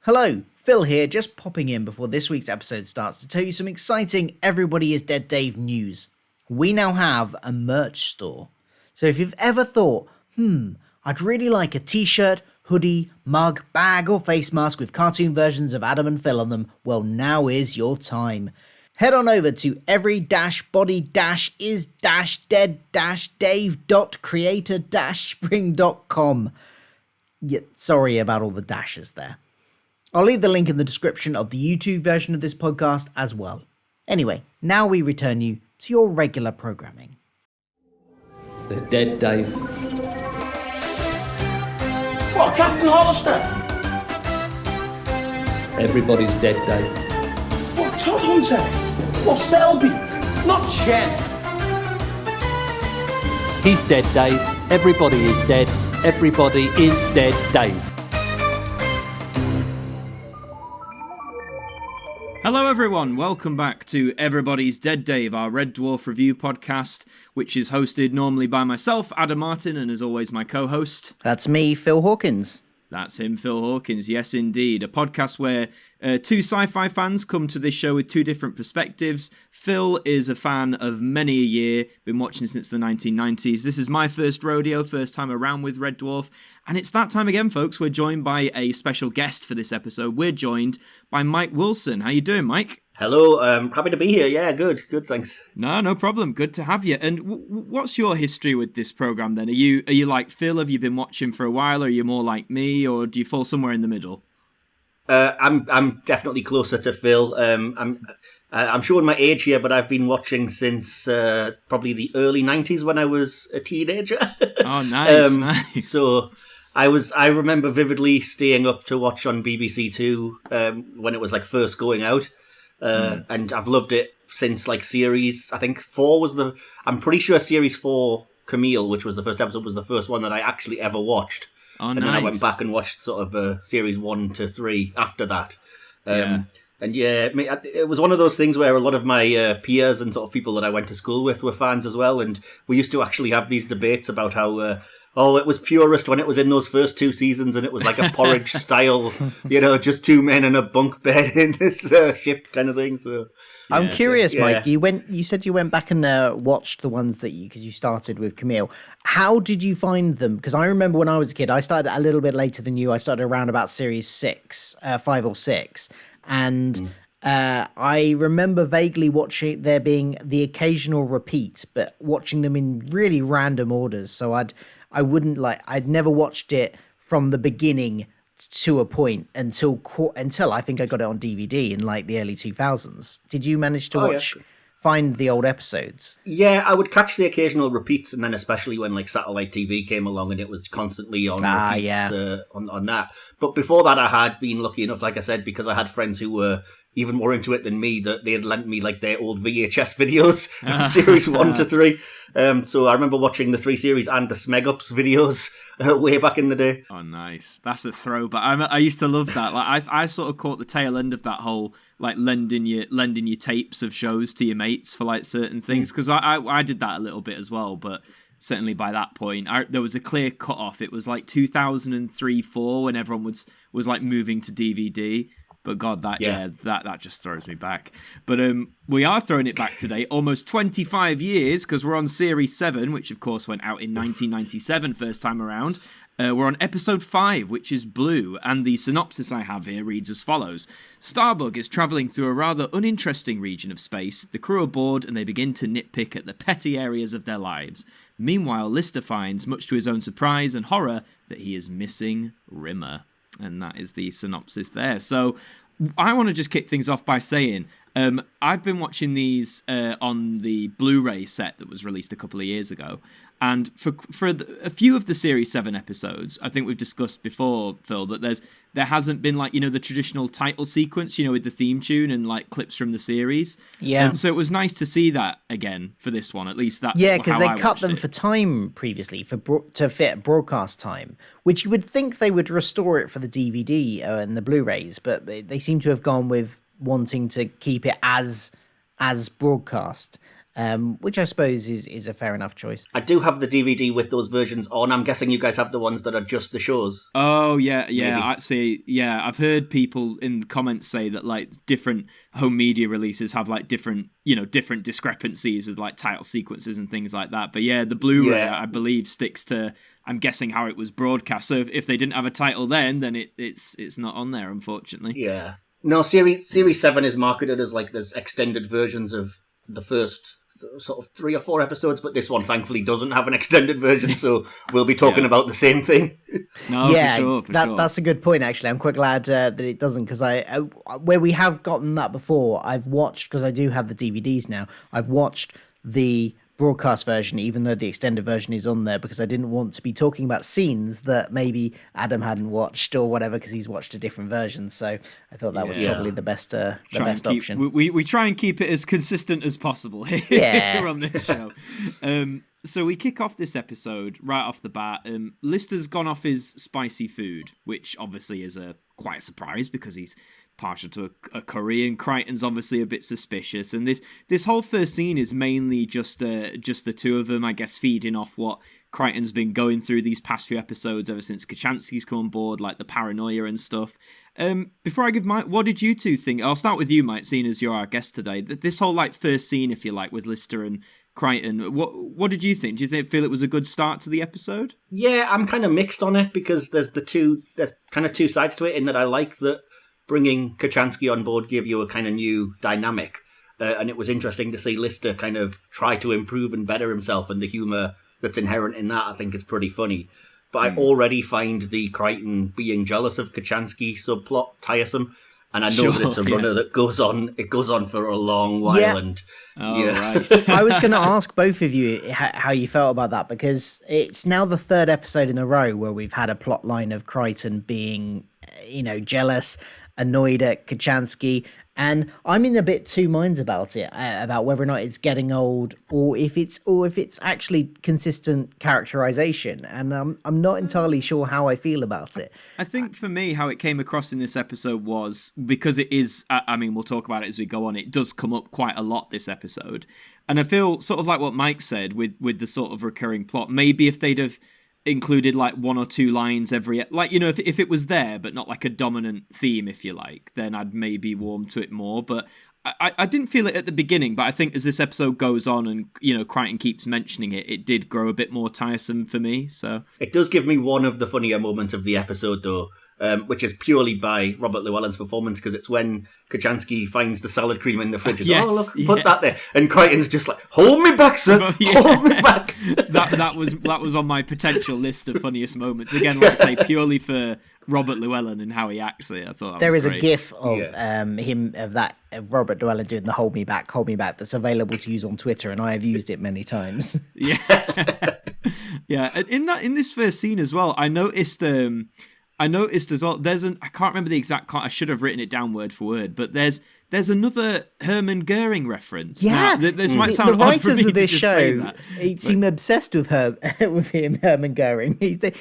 Hello, Phil here, just popping in before this week's episode starts to tell you some exciting Everybody is Dead Dave news. We now have a merch store. So if you've ever thought, I'd really like a t-shirt, hoodie, mug, bag or face mask with cartoon versions of Adam and Phil on them, well now is your time. Head on over to every-body-is-dead-dave.creator-spring.com. Yeah, sorry about all the dashes there. I'll leave the link in the description of the YouTube version of this podcast as well. Anyway, now we return you to your regular programming. The Dead Dave. What, Captain Hollister? Everybody's Dead Dave. What, Todd Hunter? What, Selby? Not Chen. He's dead, Dave. Everybody is dead. Everybody is dead, Dave. Hello everyone, welcome back to Everybody's Dead Dave, our Red Dwarf review podcast, which is hosted normally by myself, Adam Martyn, and as always my co-host. That's me, Phil Hawkins. That's him, Phil Hawkins, yes indeed. A podcast where two sci-fi fans come to this show with two different perspectives. Phil is a fan of many a year, been watching since the 1990s. This is my first rodeo, first time around with Red Dwarf. And it's that time again, folks. We're joined by a special guest for this episode. We're joined by Mike Wilson. How you doing, Mike? Hello, happy to be here. Yeah, good, thanks. No problem. Good to have you. And what's your history with this program then? Are you like Phil? Have you been watching for a while? Or are you more like me? Or do you fall somewhere in the middle? I'm definitely closer to Phil. I'm showing my age here, but I've been watching since probably the early 90s when I was a teenager. Oh, nice, nice. So I remember vividly staying up to watch on BBC Two when it was like first going out. And I've loved it since like series, I think 4 was I'm pretty sure series 4, Camille, which was the first episode, was the first one that I actually ever watched. Oh, and nice. then I went back and watched sort of series 1 to 3 after that. And yeah, it was one of those things where a lot of my peers and sort of people that I went to school with were fans as well. And we used to actually have these debates about how, it was purist when it was in those first 2 seasons and it was like a porridge style, just 2 men in a bunk bed in this ship kind of thing. So I'm curious, Mike. You said you went back and watched the ones because you started with Camille. How did you find them? Because I remember when I was a kid, I started a little bit later than you. I started around about series 5 or 6. And I remember vaguely watching there being the occasional repeat, but watching them in really random orders. So I'd never watched it from the beginning to a point until I think I got it on DVD in like the early 2000s. Did you manage to find the old episodes? Yeah, I would catch the occasional repeats, and then especially when like satellite TV came along and it was constantly on repeats on that. But before that, I had been lucky enough, like I said, because I had friends who were even more into it than me, that they had lent me like their old VHS videos from series 1 to 3. So I remember watching the 3 series and the Smeg Ups videos way back in the day. Oh, nice. That's a throwback. I used to love that. Like I sort of caught the tail end of that whole like lending your tapes of shows to your mates for like certain things, because I did that a little bit as well, but certainly by that point there was a clear cut off. It was like 2003-4 when everyone was like moving to DVD. But God, that just throws me back. But we are throwing it back today, almost 25 years, because we're on Series 7, which of course went out in 1997, first time around. We're on Episode 5, which is Blue, and the synopsis I have here reads as follows. Starbug is travelling through a rather uninteresting region of space. The crew are bored, and they begin to nitpick at the petty areas of their lives. Meanwhile, Lister finds, much to his own surprise and horror, that he is missing Rimmer. And that is the synopsis there. So I want to just kick things off by saying I've been watching these on the Blu-ray set that was released a couple of years ago. And for a few of the Series 7 episodes, I think we've discussed before, Phil, that there hasn't been like, the traditional title sequence, with the theme tune and like clips from the series. Yeah. So it was nice to see that again for this one. At least that's because they cut them for time previously to fit broadcast time, which you would think they would restore it for the DVD and the Blu-rays, but they seem to have gone with wanting to keep it as broadcast. which I suppose is a fair enough choice. I do have the DVD with those versions on. I'm guessing you guys have the ones that are just the shows. Oh yeah. Actually, yeah, I've heard people in the comments say that like different home media releases have like different discrepancies with like title sequences and things like that. But yeah, the Blu-ray I believe sticks to, I'm guessing, how it was broadcast. So if they didn't have a title then it's not on there, unfortunately. Yeah. No, series 7 is marketed as like there's extended versions of the first sort of 3 or 4 episodes, but this one thankfully doesn't have an extended version, so we'll be talking about the same thing. No, yeah, for sure. That's a good point, actually. I'm quite glad that it doesn't, because where we have gotten that before, I've watched, because I do have the DVDs now, I've watched the broadcast version, even though the extended version is on there, because I didn't want to be talking about scenes that maybe Adam hadn't watched or whatever, because he's watched a different version. So I thought that was probably the best option. We try and keep it as consistent as possible here on this show. So we kick off this episode right off the bat. Lister's gone off his spicy food, which obviously is quite a surprise because he's partial to a curry, and Crichton's obviously a bit suspicious. And this whole first scene is mainly just the two of them, I guess, feeding off what Crichton's been going through these past few episodes ever since Kochanski's come on board, like the paranoia and stuff. Before I give what did you two think? I'll start with you, Mike, seeing as you're our guest today. This whole like first scene, if you like, with Lister and Crichton, what did you think? Do you feel it was a good start to the episode? Yeah, I'm kind of mixed on it, because there's kind of two sides to it, in that I like that bringing Kochanski on board gave you a kind of new dynamic, and it was interesting to see Lister kind of try to improve and better himself, and the humour that's inherent in that I think is pretty funny. But I already find the Crichton being jealous of Kochanski subplot tiresome, and I know that it's a runner that goes on for a long while. Yeah. Right. I was going to ask both of you how you felt about that, because it's now the third episode in a row where we've had a plot line of Crichton being, jealous, annoyed at Kochanski, and I'm in a bit two minds about it, about whether or not it's getting old, or if it's actually consistent characterization, and I'm not entirely sure how I feel about it. I think for me, how it came across in this episode was because it is, I mean, we'll talk about it as we go on, it does come up quite a lot this episode, and I feel sort of like what Mike said with the sort of recurring plot. Maybe if they'd have included like 1 or 2 lines every, like, if it was there but not like a dominant theme, if you like, then I'd maybe warm to it more. But I didn't feel it at the beginning, but I think as this episode goes on and Crichton keeps mentioning it did grow a bit more tiresome for me. So it does give me one of the funnier moments of the episode, though, which is purely by Robert Llewellyn's performance, because it's when Kochanski finds the salad cream in the fridge and put that there, and Crichton's just like, hold me back, sir, hold me back. that was on my potential list of funniest moments. Again, like I say, purely for Robert Llewellyn and how he acts it. I thought there was is great. A GIF of Robert Llewellyn doing the hold me back that's available to use on Twitter, and I have used it many times. Yeah. In this first scene as well, I noticed as well, I can't remember the exact, I should have written it down word for word, but there's Another Hermann Goering reference. Yeah, now, this might sound the odd for me writers of this to show seem obsessed with Hermann Goering.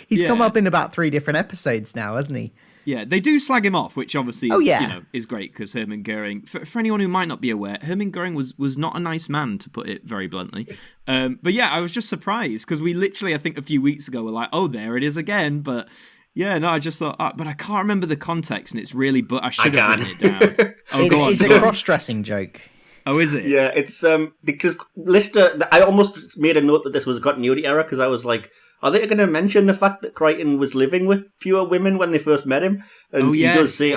He's come up in about 3 different episodes now, hasn't he? Yeah, they do slag him off, which obviously is great, because Hermann Goering, for anyone who might not be aware, Hermann Goering was not a nice man, to put it very bluntly. But yeah, I was just surprised, because we literally, I think a few weeks ago, were like, oh, there it is again, but... Yeah, no, I just thought, but I can't remember the context, and it's really, but I should have written it down. It's a cross-dressing joke. Oh, is it? Yeah, it's because Lister, I almost made a note that this was a continuity error, because I was like, are they going to mention the fact that Crichton was living with pure women when they first met him? And he does say,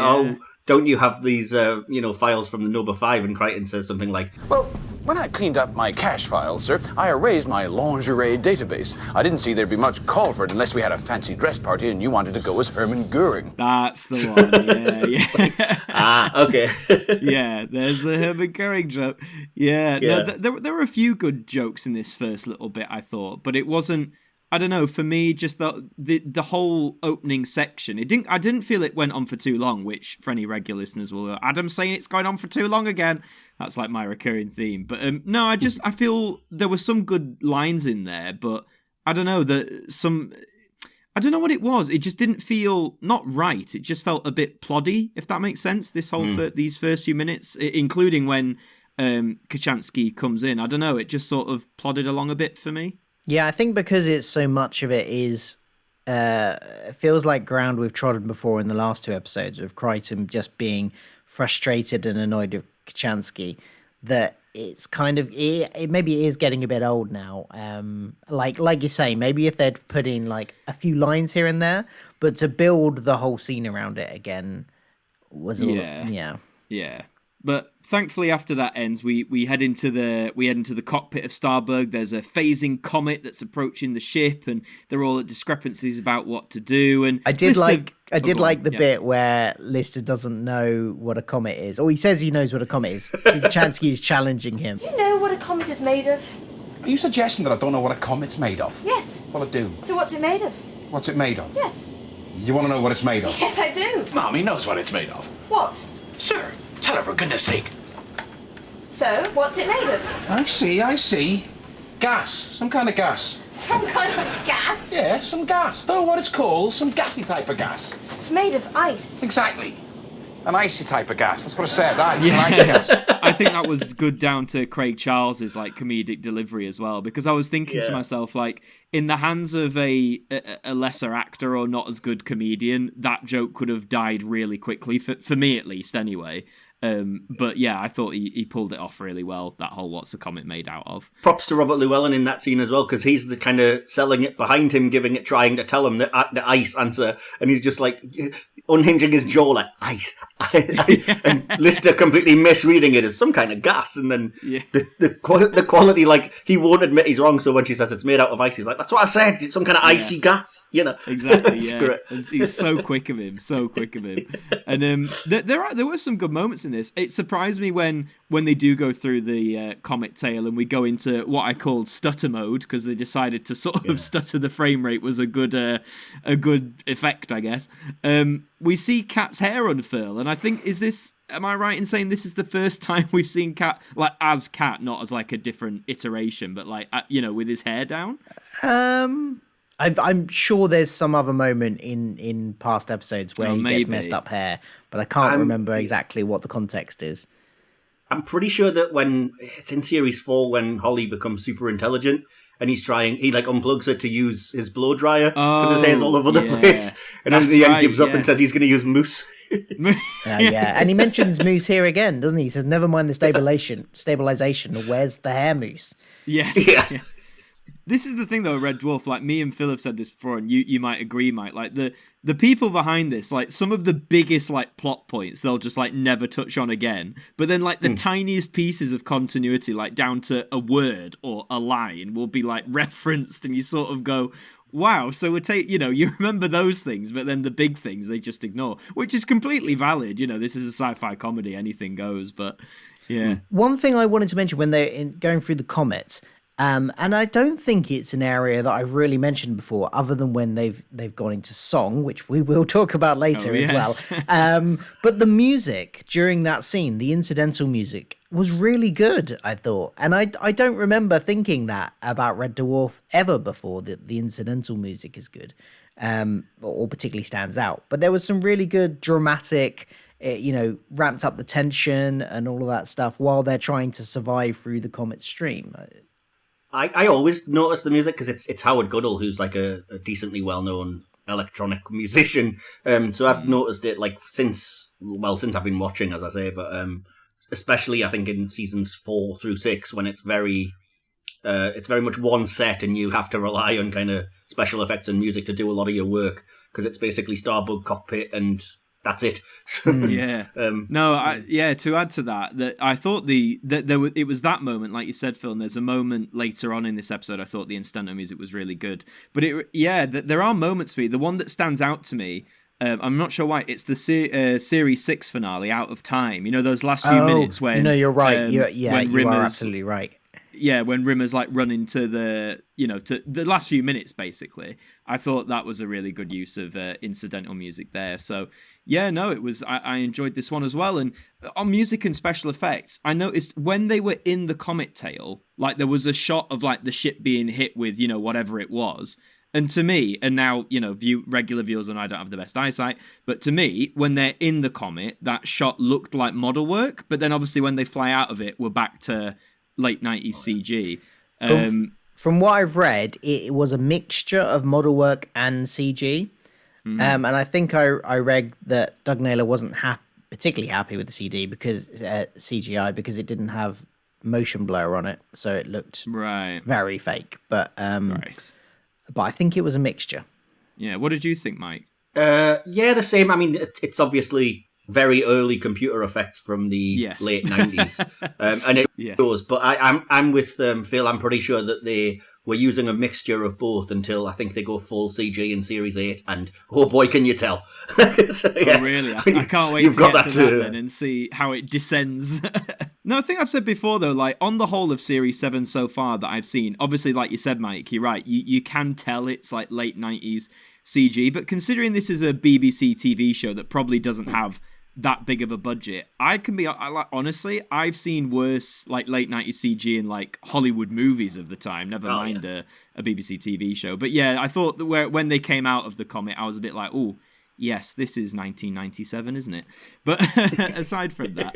don't you have these, files from the Nova 5? And Crichton says something like, well, when I cleaned up my cache files, sir, I erased my lingerie database. I didn't see there'd be much call for it unless we had a fancy dress party and you wanted to go as Hermann Goering. That's the one, yeah. Okay. Yeah, there's the Hermann Goering joke. Yeah. No, there were a few good jokes in this first little bit, I thought, but it wasn't, I don't know, for me, just the whole opening section, I didn't feel it went on for too long, which for any regular listeners will, Adam's saying it's going on for too long again. That's like my recurring theme. But no, I feel there were some good lines in there, but I don't know, I don't know what it was. It just didn't feel not right. It just felt a bit ploddy, if that makes sense. This whole these first few minutes, including when Kachansky comes in. I don't know, it just sort of plodded along a bit for me. Yeah, I think because it's so much of it is it feels like ground we've trodden before in the last 2 episodes of Crichton just being frustrated and annoyed with Kachansky, that it's kind of maybe it is getting a bit old now. Like you say, maybe if they'd put in like a few lines here and there, but to build the whole scene around it again was a little, yeah. But thankfully, after that ends, we head into the cockpit of Starberg. There's a phasing comet that's approaching the ship, and they're all at discrepancies about what to do. And I did like the bit where Lister doesn't know what a comet is, or he says he knows what a comet is. Chansky is challenging him. Do you know what a comet is made of? Are you suggesting that I don't know what a comet's made of? Yes. Well, I do. So what's it made of? What's it made of? Yes. You want to know what it's made of? Yes, I do. Mommy knows what it's made of. What? Sir, tell her for goodness sake. So, what's it made of? I see. Gas. Some kind of gas. Some kind of gas? Yeah, some gas. Don't know what it's called. Some gassy type of gas. It's made of ice. Exactly. An icy type of gas. That's what I said. Ice. An icy gas. I think that was good down to Craig Charles's like comedic delivery as well, because I was thinking to myself, like, in the hands of a lesser actor or not as good comedian, that joke could have died really quickly, for me at least anyway. But yeah, I thought he pulled it off really well, that whole what's the comet made out of. Props to Robert Llewellyn in that scene as well, because he's the kind of selling it behind him, trying to tell him the ice answer, and he's just like unhinging his jaw like ice. And Lister completely misreading it as some kind of gas, and then the quality, like, he won't admit he's wrong, so when she says it's made out of ice, he's like, that's what I said, it's some kind of icy gas, you know. Exactly. Yeah. He's so quick of him. And there were some good moments in this. It surprised me when they do go through the comet tail and we go into what I called stutter mode, because they decided to sort of stutter the frame rate was a good effect, I guess. We see Kat's hair unfurl, and I think, am I right in saying this is the first time we've seen Kat, like, as Kat, not as like a different iteration, but like, with his hair down? I'm sure there's some other moment in past episodes where he gets messed up hair, but I can't remember exactly what the context is. I'm pretty sure that when it's in series 4, when Holly becomes super intelligent and he like unplugs her to use his blow dryer because his hair's all over the place, and then in the end gives up and says he's going to use mousse. And he mentions mousse here again, doesn't he? He says, "Never mind the stabilization. Where's the hair mousse?" Yes. Yeah. This is the thing, though, Red Dwarf. Like, me and Phil have said this before, and you might agree, Mike. Like, the people behind this, like, some of the biggest, like, plot points, they'll just, like, never touch on again. But then, like, the tiniest pieces of continuity, like, down to a word or a line, will be, like, referenced, and you sort of go, wow, so you remember those things, but then the big things they just ignore, which is completely valid. This is a sci-fi comedy, anything goes, but yeah. One thing I wanted to mention when they're going through the comets, and I don't think it's an area that I've really mentioned before, other than when they've gone into song, which we will talk about later as well. But the music during that scene, the incidental music, was really good, I thought. And I don't remember thinking that about Red Dwarf ever before, that the incidental music is good, or particularly stands out. But there was some really good dramatic, ramped up the tension and all of that stuff while they're trying to survive through the comet stream. I always notice the music because it's Howard Goodall, who's like a decently well-known electronic musician. So I've noticed it like since I've been watching, as I say, but especially I think in seasons 4 through 6 when it's very much one set and you have to rely on kind of special effects and music to do a lot of your work because it's basically Starbug cockpit and that's it. Yeah. To add to that I thought it was that moment, like you said, Phil, and there's a moment later on in this episode I thought the incidental music was really good. But there are moments for me. The one that stands out to me, I'm not sure why, it's the series 6 finale, Out of Time. Those last few minutes when... you're right. You are absolutely right. Yeah, when Rimmer's like running to the last few minutes, basically. I thought that was a really good use of incidental music there. So yeah, no, it was. I enjoyed this one as well. And on music and special effects, I noticed when they were in the comet tail, like there was a shot of like the ship being hit with whatever it was. And to me, and now, regular viewers and I don't have the best eyesight, but to me, when they're in the comet, that shot looked like model work, but then obviously when they fly out of it, we're back to late 90s CG. From what I've read, it was a mixture of model work and CG. And I think I read that Doug Naylor wasn't particularly happy with the CGI because it didn't have motion blur on it, so it looked very fake. But but I think it was a mixture. Yeah. What did you think, Mike? The same. I mean, it's obviously very early computer effects from the late 90s, and it shows. But I'm with Phil. I'm pretty sure that they were using a mixture of both until I think they go full CG in Series 8, and oh boy, can you tell! So, Oh, really? I can't wait to get to that then and see how it descends. No, I think I've said before, though, like, on the whole of Series 7 so far that I've seen, obviously, like you said, Mike, you're right, you can tell it's, like, late 90s CG, but considering this is a BBC TV show that probably doesn't have that big of a budget, honestly, I've seen worse, like, late 90s CG in, like, Hollywood movies of the time, never mind a BBC TV show. But, yeah, I thought that when they came out of the comet, I was a bit like, oh, yes, this is 1997, isn't it? But aside from that...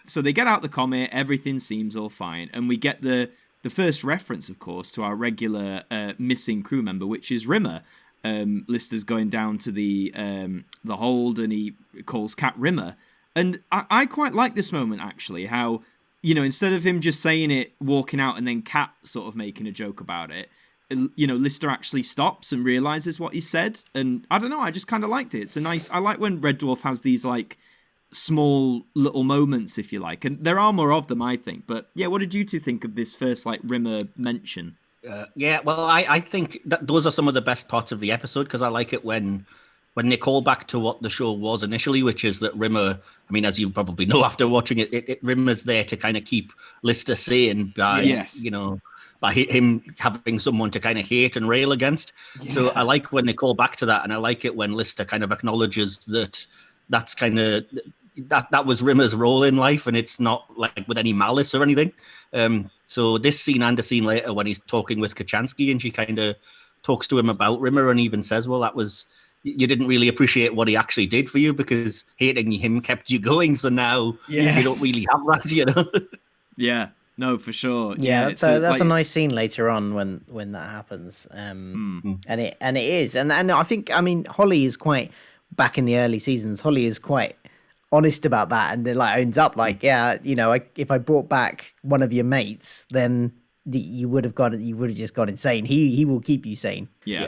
so they get out the comet, everything seems all fine, and we get the first reference, of course, to our regular missing crew member, which is Rimmer. Lister's going down to the hold, and he calls Kat Rimmer. And I quite like this moment, actually, how, instead of him just saying it, walking out, and then Kat sort of making a joke about it, Lister actually stops and realizes what he said. And I don't know, I just kind of liked it. I like when Red Dwarf has these, like, small little moments, if you like, and there are more of them, I think. But yeah, what did you two think of this first, like, Rimmer mention? I think that those are some of the best parts of the episode, because I like it when they call back to what the show was initially, which is that Rimmer, I mean, as you probably know after watching it, Rimmer's there to kind of keep Lister sane by by him having someone to kind of hate and rail against. So I like when they call back to that, and I like it when Lister kind of acknowledges that that's kind of that was Rimmer's role in life, and it's not like with any malice or anything. So this scene and the scene later when he's talking with Kachansky, and she kind of talks to him about Rimmer, and even says, well, you didn't really appreciate what he actually did for you because hating him kept you going, so now you don't really have that, Yeah, no, for sure. Yeah, that's a nice scene later on when that happens. And it is, and I think, I mean, Holly is quite, back in the early seasons, Holly is quite honest about that, and like owns up, like, if I brought back one of your mates, then you would have just gone insane. He will keep you sane. Yeah,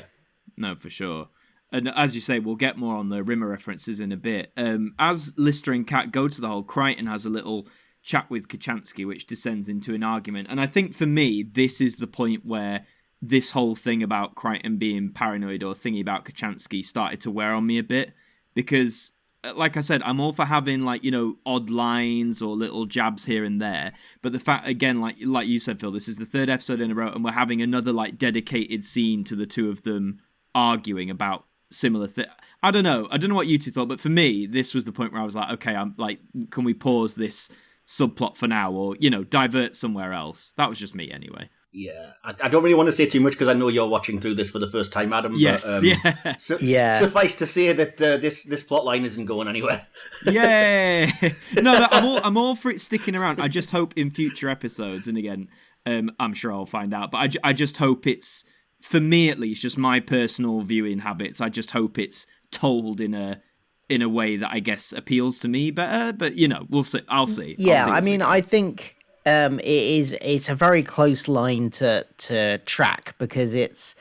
no, for sure. And as you say, we'll get more on the Rimmer references in a bit. As Lister and Kat go to the hole, Crichton has a little chat with Kachansky, which descends into an argument. And I think for me, this is the point where this whole thing about Crichton being paranoid or thingy about Kachansky started to wear on me a bit. Because, like I said, I'm all for having, like, odd lines or little jabs here and there. But the fact, again, like you said, Phil, this is the third episode in a row, and we're having another, like, dedicated scene to the two of them arguing about similar things. I don't know what you two thought, but for me, this was the point where I was like, okay, I'm like, can we pause this subplot for now, or divert somewhere else? That was just me anyway. Yeah, I don't really want to say too much because I know you're watching through this for the first time, Adam. Yes, but, suffice to say that this plot line isn't going anywhere. Yeah, no, I'm all for it sticking around. I just hope in future episodes, and again, I'm sure I'll find out. But I just hope it's, for me at least, just my personal viewing habits. I just hope it's told in a way that I guess appeals to me better. But we'll see. I'll see. Yeah, I mean, I think. It's a very close line to track, because it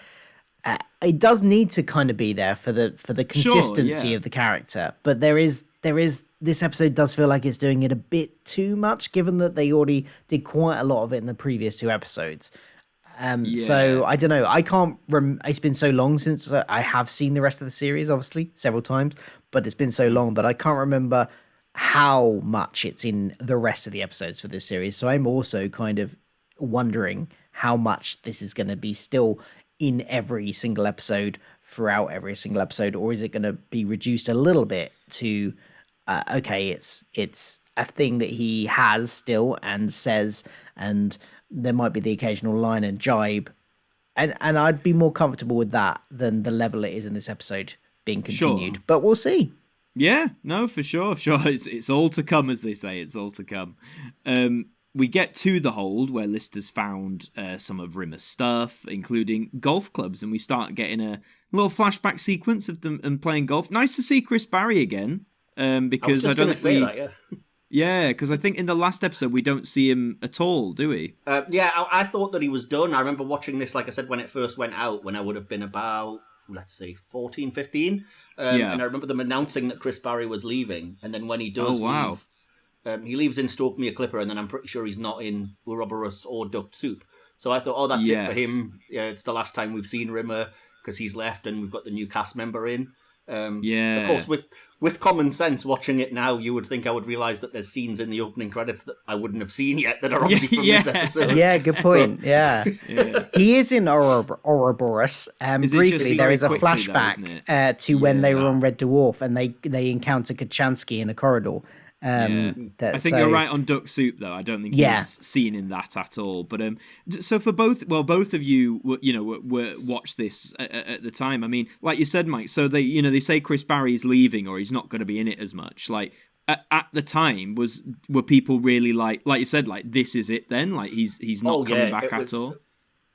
does need to kind of be there for the consistency of the character, but there is this episode does feel like it's doing it a bit too much, given that they already did quite a lot of it in the previous two episodes. So I don't know, I can't it's been so long since I have seen the rest of the series, obviously several times, but it's been so long that I can't remember how much it's in the rest of the episodes for this series. So I'm also kind of wondering how much this is going to be still in every single episode throughout every single episode, or is it going to be reduced a little bit to okay, it's a thing that he has still and says, and there might be the occasional line and jibe and I'd be more comfortable with that than the level it is in this episode being continued. Sure. But we'll see. Yeah, no, for sure. It's all to come, as they say. It's all to come. We get to the hold where Lister's found some of Rimmer's stuff, including golf clubs, and we start getting a little flashback sequence of them playing golf. Nice to see Chris Barry again, because I don't think we. Yeah, because I think in the last episode we don't see him at all, do we? I thought that he was done. I remember watching this, like I said, when it first went out, when I would have been about, let's see, 14, 15. And I remember them announcing that Chris Barry was leaving, and then when he does leave, he leaves in Stoke Me a Clipper, and then I'm pretty sure he's not in Ouroboros or Duck Soup. So I thought, that's it for him. Yeah, it's the last time we've seen Rimmer because he's left, and we've got the new cast member in. Of course, with common sense, watching it now, you would think I would realise that there's scenes in the opening credits that I wouldn't have seen yet that are obviously from this episode. Yeah, good point. Yeah. He is in Ouroboros. Briefly, there is a flashback to when they were on Red Dwarf and they encounter Kachansky in a corridor. I think you're right on Duck Soup, though. I don't think he's seen in that at all. But so for both of you, were watched this at the time. I mean, like you said, Mike. So they say Chris Barry's leaving or he's not going to be in it as much. Like at the time, were people really like you said, like this is it then? Like he's not coming back at all.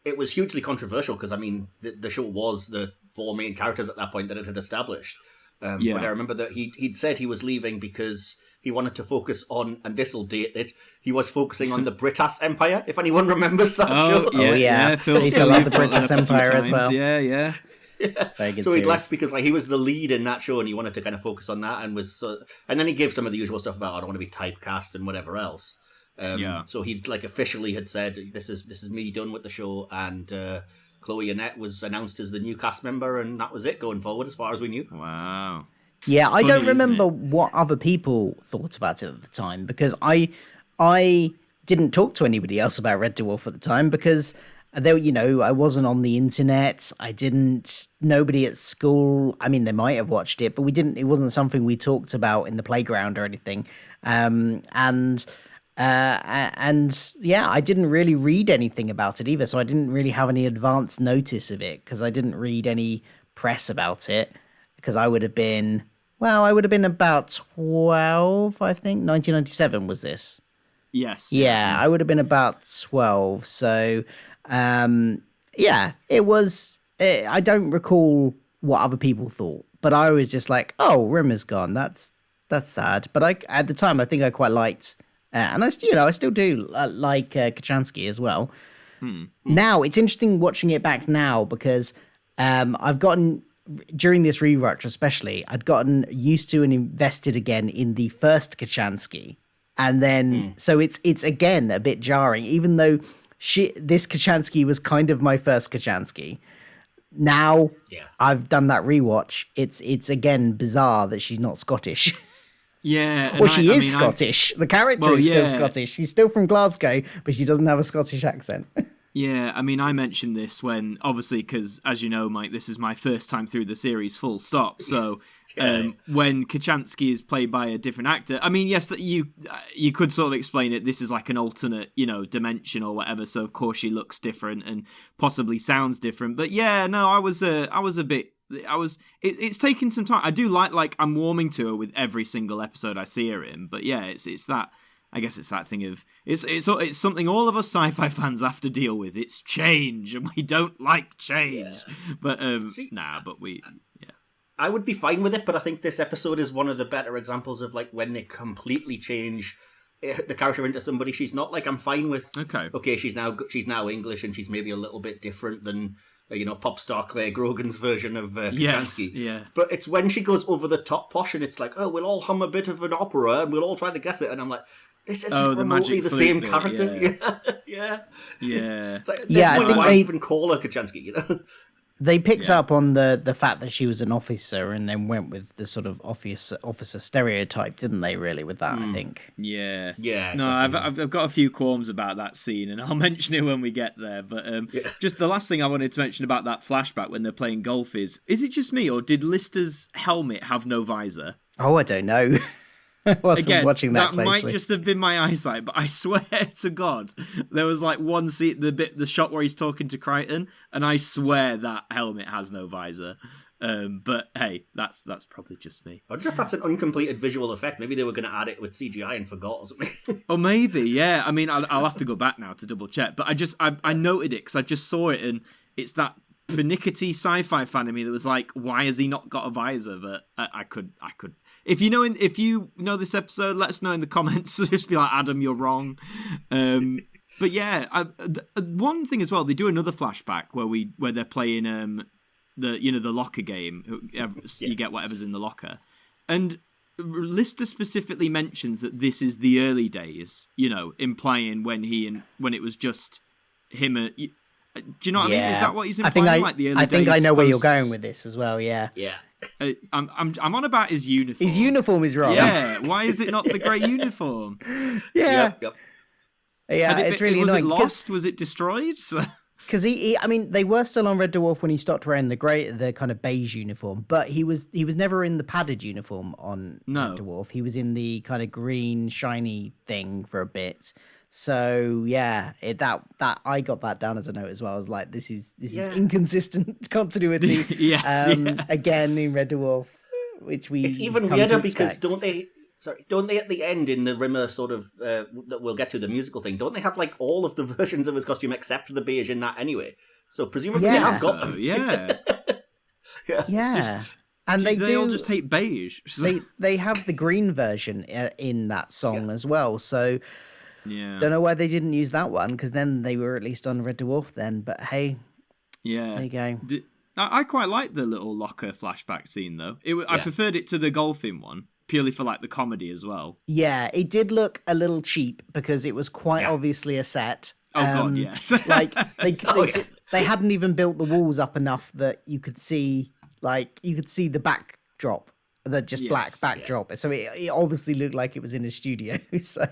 It was hugely controversial because I mean the show was the 4 main characters at that point that it had established. But I remember that he'd said he was leaving because he wanted to focus on, and this'll date it, he was focusing on the Britas Empire, if anyone remembers that show. Yeah. I used to love the Britas Empire as well. Yeah. Very good so series. he left because he was the lead in that show and he wanted to kind of focus on that, and then he gave some of the usual stuff about I don't want to be typecast and whatever else. So he officially had said this is me done with the show, and Chloe Annette was announced as the new cast member, and that was it going forward as far as we knew. Wow. Yeah, I don't remember what other people thought about it at the time because I didn't talk to anybody else about Red Dwarf at the time because I wasn't on the internet. Nobody at school. I mean, they might have watched it, but it wasn't something we talked about in the playground or anything. I didn't really read anything about it either, so I didn't really have any advance notice of it because I didn't read any press about it. Because I would have been about 12, I think. 1997 was this. Yes. Yeah, I would have been about 12. So, it was. I don't recall what other people thought, but I was just like, "Oh, Rimmer's gone. That's sad." But at the time, I think I quite liked, and I still do like Kachansky as well. Now it's interesting watching it back now because I've gotten. During this rewatch especially, I'd gotten used to and invested again in the first Kachansky. And then, so it's again a bit jarring, even though this Kachansky was kind of my first Kachansky. Now, I've done that rewatch. It's again bizarre that she's not Scottish. Yeah. Well, she is Scottish. The character is still Scottish. She's still from Glasgow, but she doesn't have a Scottish accent. Yeah, I mean, I mentioned this when, obviously, because, as you know, Mike, this is my first time through the series, full stop. So, when Kachansky is played by a different actor, I mean, yes, that you could sort of explain it. This is like an alternate, dimension or whatever. So, of course, she looks different and possibly sounds different. But yeah, no, I was a bit. It's taken some time. I do like I'm warming to her with every single episode I see her in. But yeah, it's that. I guess it's that thing of it's something all of us sci-fi fans have to deal with. It's change, and we don't like change. Yeah. But I would be fine with it, but I think this episode is one of the better examples of when they completely change the character into somebody she's not. I'm fine with. Okay, she's now English, and she's maybe a little bit different than pop star Claire Grogan's version of Kachansky. Yeah. But it's when she goes over the top posh, and it's like, oh, we'll all hum a bit of an opera, and we'll all try to guess it, and I'm like. This isn't remotely the same character. Yeah. I think they even call her Kachansky. They picked up on the fact that she was an officer, and then went with the sort of officer stereotype, didn't they? Really, with that, I think. Yeah. Exactly. No, I've got a few qualms about that scene, and I'll mention it when we get there. But just the last thing I wanted to mention about that flashback when they're playing golf is it just me, or did Lister's helmet have no visor? Oh, I don't know. I wasn't Again, watching that might closely. just have been my eyesight, but I swear to God, there was like one scene, the shot where he's talking to Crichton, and I swear that helmet has no visor. But hey, that's probably just me. I wonder if that's an uncompleted visual effect. Maybe they were going to add it with CGI and forgot or something. Or maybe, yeah. I mean, I'll have to go back now to double check. But I noted it because I just saw it, and it's that pernickety sci-fi fan of me that was like, why has he not got a visor? But I could. If you know this episode, let us know in the comments. Just be like, Adam, you're wrong. But yeah, one thing as well, they do another flashback where they're playing the locker game. You get whatever's in the locker, and Lister specifically mentions that this is the early days. Implying when it was just him. Do you know what I mean? Is that what he's implying? I think I know where you're going with this as well. Yeah. Yeah. I'm on about his uniform. His uniform is wrong. Yeah. Why is it not the grey uniform? Yeah. Yep. Yeah. It's really was annoying. Was it lost? Was it destroyed? Because I mean, they were still on Red Dwarf when he stopped wearing the kind of beige uniform, but he was never in the padded uniform on Red Dwarf. He was in the kind of green shiny thing for a bit. So yeah, that I got that down as a note as well. I was like, this is inconsistent continuity. Yes, again in Red Dwarf, which we it's even weirder because don't they at the end in the Rimmer sort of that we'll get to the musical thing? Don't they have like all of the versions of his costume except the beige in that anyway? So presumably they have got them. Yeah. Yeah. And they all just hate beige. They have the green version in that song as well. So. Yeah. Don't know why they didn't use that one, because then they were at least on Red Dwarf then. But hey, there you go. I quite like the little locker flashback scene though. I preferred it to the golfing one purely for like the comedy as well. Yeah, it did look a little cheap because it was quite obviously a set. Oh god, yeah. Like they hadn't even built the walls up enough that you could see the backdrop, the just black backdrop. So it obviously looked like it was in a studio. So.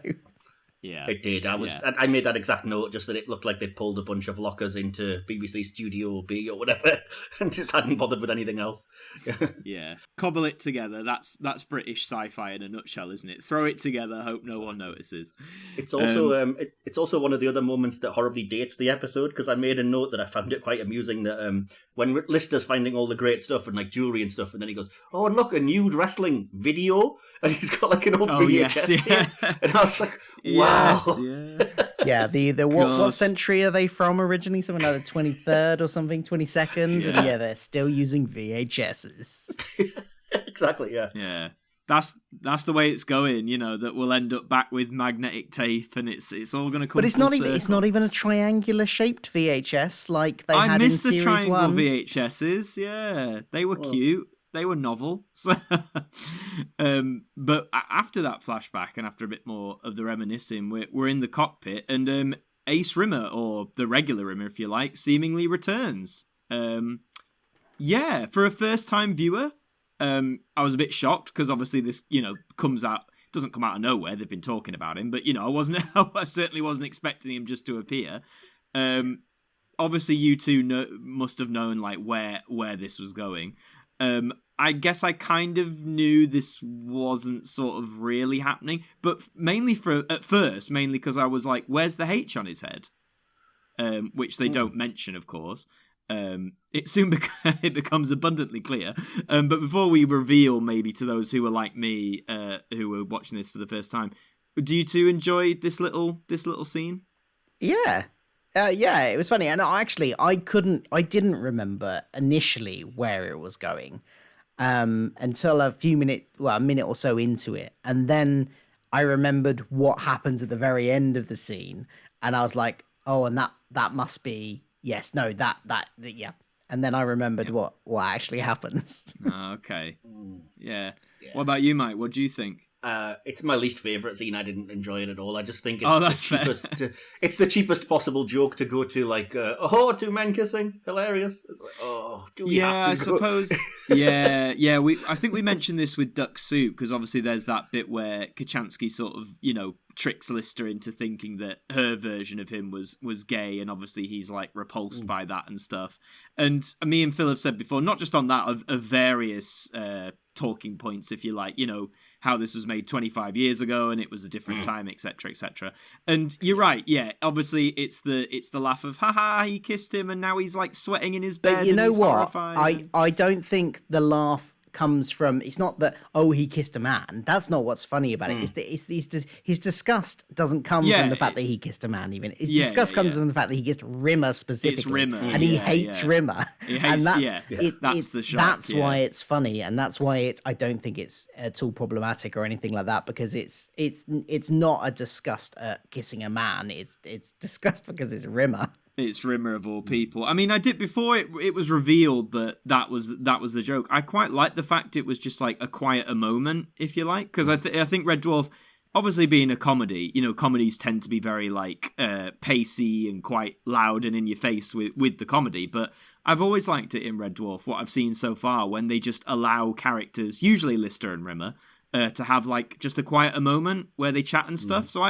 Yeah, it did. I made that exact note, just that it looked like they'd pulled a bunch of lockers into BBC Studio B or whatever, and just hadn't bothered with anything else. Yeah, cobble it together. That's British sci-fi in a nutshell, isn't it? Throw it together, hope no one notices. It's also it's also one of the other moments that horribly dates the episode, because I made a note that I found it quite amusing that when Lister's finding all the great stuff and like jewelry and stuff, and then he goes, "Oh, and look, a nude wrestling video," and he's got like an old VHS tape, and I was like, "Wow." Yeah, what century are they from originally? Something like the 23rd or something, 22nd? And they're still using VHSs. Exactly, yeah. Yeah. That's the way it's going, that we'll end up back with magnetic tape, and it's all going to come. But it's not even a triangular shaped VHS like they had in Series 1. I missed the triangle VHSs. Yeah, they were cute. They were novel. So, but after that flashback and after a bit more of the reminiscing, we're in the cockpit, and Ace Rimmer, or the regular Rimmer, if you like, seemingly returns. For a first-time viewer, I was a bit shocked because obviously this, doesn't come out of nowhere. They've been talking about him, but I certainly wasn't expecting him just to appear. Obviously, you two must have known like where this was going. I guess I kind of knew this wasn't sort of really happening, but mainly because I was like, where's the H on his head? Which they don't mention, of course. It soon it becomes abundantly clear. But before we reveal, maybe to those who are like me, who were watching this for the first time, do you two enjoy this little scene? Yeah. It was funny. And actually, I didn't remember initially where it was going until a minute or so into it. And then I remembered what happens at the very end of the scene. And I was like, oh, and that must be, yes, no, that. And then I remembered what actually happens. Okay. Yeah. What about you, Mike? What do you think? It's my least favourite scene. I didn't enjoy it at all. I just think it's that's fair. It's the cheapest possible joke to go to, like, two men kissing, hilarious. It's like, do we have to I suppose. I think we mentioned this with Duck Soup, because obviously there's that bit where Kachansky sort of, tricks Lister into thinking that her version of him was gay, and obviously he's like repulsed by that and stuff. And me and Phil have said before, not just on that, of various talking points, if you like, how this was made 25 years ago and it was a different time, etc., etc. And you're right, yeah. Obviously, it's the laugh of haha, he kissed him and now he's like sweating in his bed. But you know what? Horrified. I don't think the laugh comes from, it's not that, oh, he kissed a man. That's not what's funny about it. His disgust doesn't come from the fact that he kissed a man. Even his disgust comes from the fact that he kissed Rimmer specifically. It's Rimmer, and he hates Rimmer. And that's the shock. That's why it's funny, and that's why I don't think it's at all problematic or anything like that, because it's not a disgust at kissing a man. It's disgust because it's Rimmer. It's Rimmer of all people. I mean, I did before it was revealed that was the joke. I quite liked the fact it was just like a quieter moment, if you like, because I think Red Dwarf, obviously being a comedy, comedies tend to be very like pacey and quite loud and in your face with the comedy. But I've always liked it in Red Dwarf, what I've seen so far, when they just allow characters, usually Lister and Rimmer, to have like just a quieter moment where they chat and stuff. So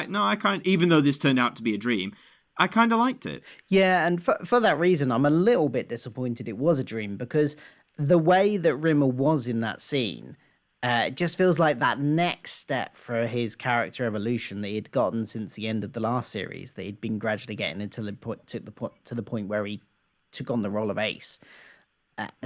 even though this turned out to be a dream, I kind of liked it. Yeah, and for that reason, I'm a little bit disappointed it was a dream, because the way that Rimmer was in that scene, it just feels like that next step for his character evolution that he'd gotten since the end of the last series, that he'd been gradually getting into to the point where he took on the role of Ace.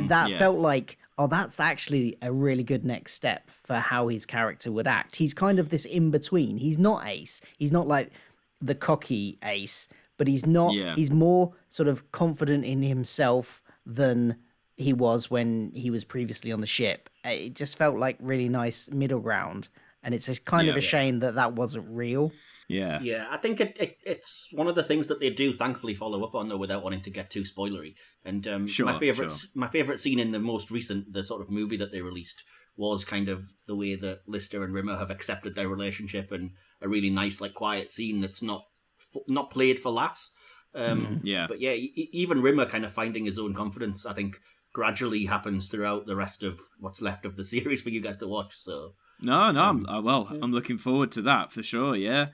Felt like, that's actually a really good next step for how his character would act. He's kind of this in between. He's not Ace. He's not like the cocky Ace, but he's not. Yeah. He's more sort of confident in himself than he was when he was previously on the ship. It just felt like really nice middle ground, and it's a kind of a shame that wasn't real. Yeah, I think it's one of the things that they do thankfully follow up on, though, without wanting to get too spoilery. And my favorite scene in the most recent, the sort of movie that they released, was kind of the way that Lister and Rimmer have accepted their relationship, and a really nice, like, quiet scene that's not played for laughs. But yeah, even Rimmer kind of finding his own confidence, I think, gradually happens throughout the rest of what's left of the series for you guys to watch. So I'm looking forward to that for sure. Yeah.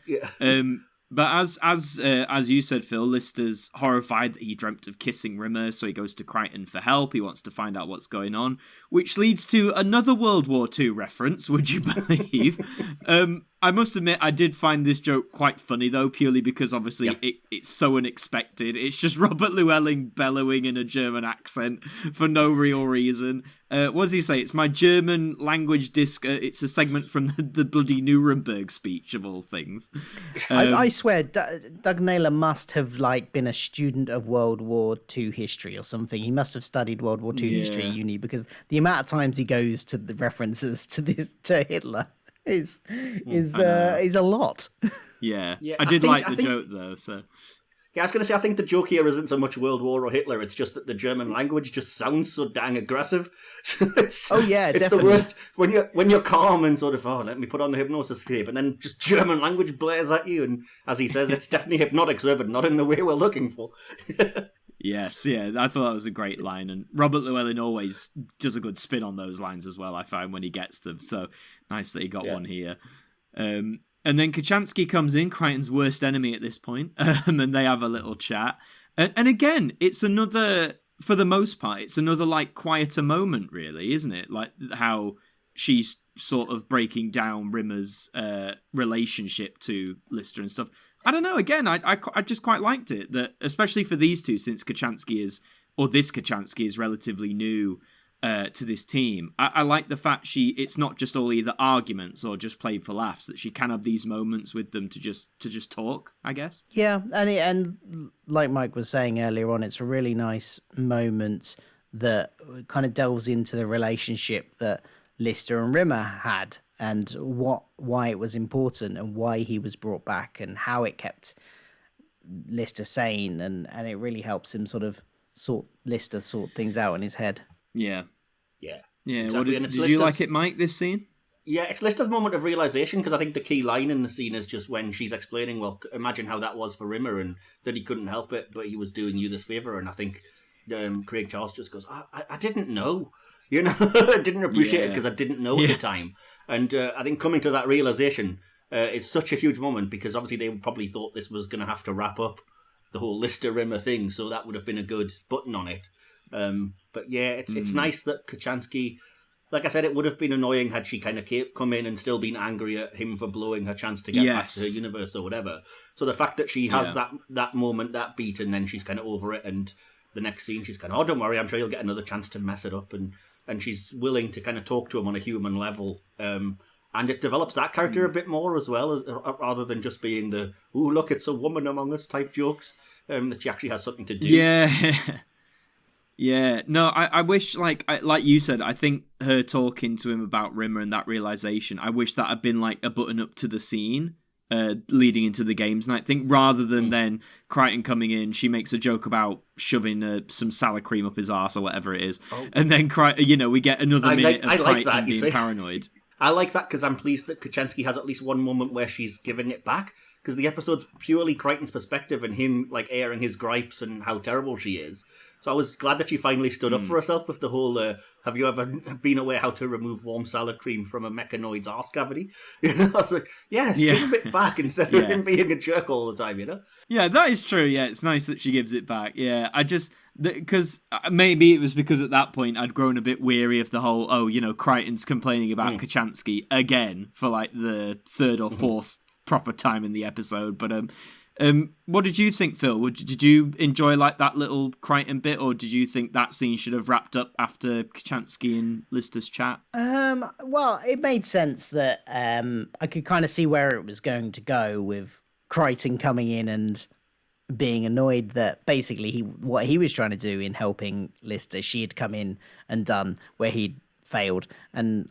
But as you said, Phil, Lister's horrified that he dreamt of kissing Rimmer, so he goes to Crichton for help. He wants to find out what's going on, which leads to another World War II reference, would you believe? I must admit, I did find this joke quite funny, though, purely because, obviously, it's so unexpected. It's just Robert Llewellyn bellowing in a German accent for no real reason. What does he say? It's my German language disc. It's a segment from the bloody Nuremberg speech, of all things. I swear, Doug Naylor must have been a student of World War II history or something. He must have studied World War II history at uni, because the amount of times he goes to the references to Hitler is a lot. Yeah. I think the joke though. So yeah, I was going to say, I think the joke here isn't so much World War or Hitler. It's just that the German language just sounds so dang aggressive. It's definitely the worst when you're calm and sort of, let me put on the hypnosis tape, and then just German language blares at you. And as he says, it's definitely hypnotic, sir, but not in the way we're looking for. Yes, yeah, I thought that was a great line, and Robert Llewellyn always does a good spin on those lines as well, I find, when he gets them, so nice that he got one here. And then Kochanski comes in, Crichton's worst enemy at this point, and they have a little chat. And again, it's another, for the most part, it's another, quieter moment, really, isn't it? Like, how she's sort of breaking down Rimmer's relationship to Lister and stuff. I don't know. Again, I just quite liked it, that especially for these two, since this Kochanski is relatively new to this team. I like the fact it's not just all either arguments or just played for laughs, that she can have these moments with them to just talk, I guess. Yeah, and like Mike was saying earlier on, it's a really nice moment that kind of delves into the relationship that Lister and Rimmer had, and why it was important, and why he was brought back, and how it kept Lister sane, and it really helps him sort things out in his head. Yeah. Exactly. Did you like it, Mike, this scene? Yeah, it's Lister's moment of realisation, because I think the key line in the scene is just when she's explaining, well, imagine how that was for Rimmer, and that he couldn't help it, but he was doing you this favour, and I think Craig Charles just goes, I didn't know. I didn't appreciate it because I didn't know at the time. And I think coming to that realisation is such a huge moment, because obviously they probably thought this was going to have to wrap up the whole Lister-Rimmer thing, so that would have been a good button on it. But yeah, it's nice that Kochanski like I said, it would have been annoying had she kind of come in and still been angry at him for blowing her chance to get back to her universe or whatever. So the fact that she has that moment, that beat, and then she's kind of over it, and the next scene she's kind of, oh, don't worry, I'm sure you'll get another chance to mess it up, and she's willing to kind of talk to him on a human level. And it develops that character a bit more as well, rather than just being the, ooh, look, it's a woman among us type jokes, that she actually has something to do. Yeah. Yeah, no, I wish, like you said, I think her talking to him about Rimmer and that realization, I wish that had been like a button up to the scene leading into the games night thing, rather than then Crichton coming in, she makes a joke about shoving some salad cream up his arse or whatever it is, and then Crichton, we get another minute of Crichton being paranoid. I like that because I'm pleased that Kochanski has at least one moment where she's giving it back, because the episode's purely Crichton's perspective and him like airing his gripes and how terrible she is. So I was glad that she finally stood up for herself with the whole, have you ever been aware how to remove warm salad cream from a mechanoid's arse cavity? I was like, yes, give it back instead of him being a jerk all the time, Yeah, that is true. Yeah, it's nice that she gives it back. Yeah, I just, because maybe it was because at that point I'd grown a bit weary of the whole, Crichton's complaining about Kochanski again for like the third or fourth proper time in the episode. But what did you think, Phil? Did you enjoy like that little Crichton bit, or did you think that scene should have wrapped up after Kochanski and Lister's chat? Well, it made sense that I could kind of see where it was going to go with Crichton coming in and being annoyed that basically what he was trying to do in helping Lister, she had come in and done where he'd failed, and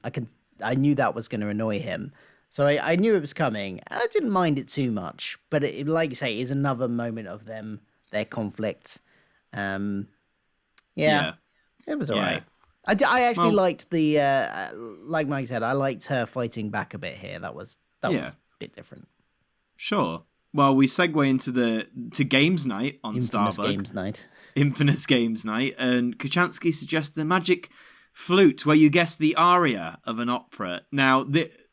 I knew that was going to annoy him. So I knew it was coming. I didn't mind it too much, but it, like you say, is another moment of their conflict. It was all right. I actually liked the like Mike said, I liked her fighting back a bit here. That was a bit different. Sure. Well, we segue into games night on Infamous Starbug. Infamous Games Night, and Kochanski suggests the magic flute, where you guess the aria of an opera. Now,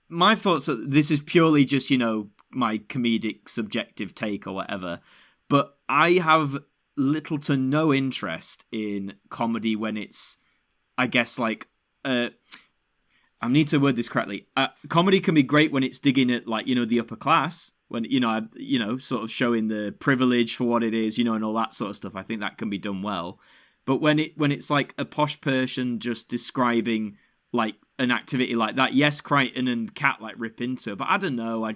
my thoughts are this is purely just, my comedic subjective take or whatever, but I have little to no interest in comedy when it's, I guess, like, I need to word this correctly. Comedy can be great when it's digging at, like, the upper class, when, sort of showing the privilege for what it is, and all that sort of stuff. I think that can be done well. But when it's like a posh person just describing, like, an activity like that, yes, Crichton and Kat like rip into it, but I don't know, I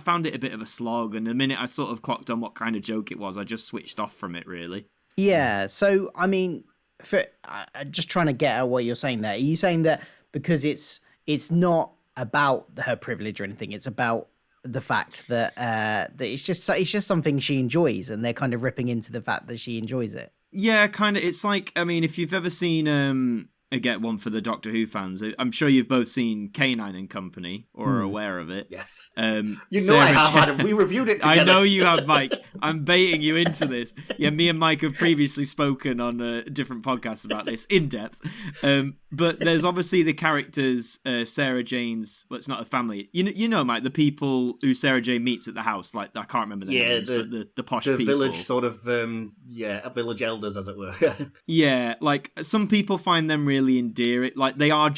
found it a bit of a slog, and the minute I sort of clocked on what kind of joke it was, I just switched off from it, really. Yeah, so I mean, I'm just trying to get at what you're saying there. Are you saying that because it's not about her privilege or anything, it's about the fact that that it's just something she enjoys, and they're kind of ripping into the fact that she enjoys it? Yeah, kind of. It's like, I mean, if you've ever seen I get one for the Doctor Who fans. I'm sure you've both seen K9 and Company, or are aware of it. Yes. I have, Adam. We reviewed it together. I know you have, Mike. I'm baiting you into this. Yeah, me and Mike have previously spoken on different podcasts about this in depth. But there's obviously the characters, Sarah Jane's, well, it's not a family. You know, Mike, the people who Sarah Jane meets at the house, like, I can't remember their names, but the posh people. The village sort of, village elders, as it were. Yeah, like, some people find them really endearing. Like, they are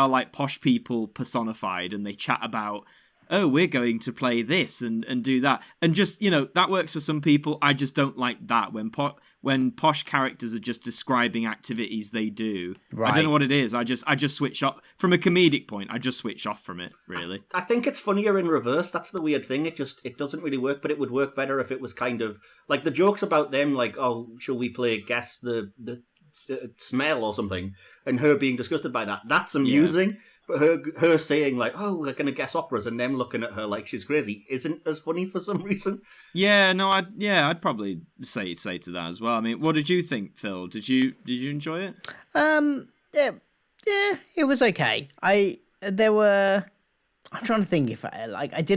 like posh people personified, and they chat about, oh, we're going to play this and do that, and just, that works for some people. I just don't like that when posh characters are just describing activities they do. Right. I don't know what it is. I just switch off from a comedic point. I just switch off from it, really. I think it's funnier in reverse. That's the weird thing. It doesn't really work, but it would work better if it was kind of like the jokes about them, like, oh, shall we play guess the smell or something, and her being disgusted by that. That's amusing. Yeah. But her saying, like, oh, we're going to guess operas, and them looking at her like she's crazy isn't as funny for some reason. Yeah, no, I'd probably say to that as well. I mean, what did you think, Phil? Did you enjoy it? Yeah, it was okay. I'm trying to think if I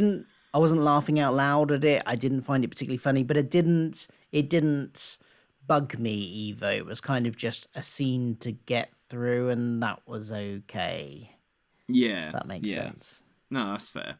wasn't laughing out loud at it. I didn't find it particularly funny, but it didn't bug me either. It was kind of just a scene to get through, and that was okay. Yeah, that makes sense. No, that's fair.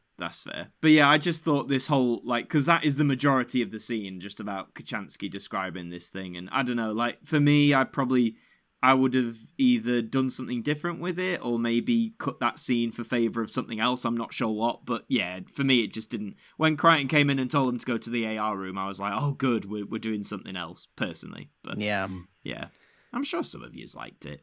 But yeah, I just thought this whole, like, because that is the majority of the scene, just about Kochanski describing this thing, and I don't know, like, for me, I probably I would have either done something different with it or maybe cut that scene for favour of something else. I'm not sure what, but yeah, for me it just didn't. When Crichton came in and told them to go to the AR room, I was like, oh good, we're doing something else, personally. But yeah, I'm sure some of yous liked it.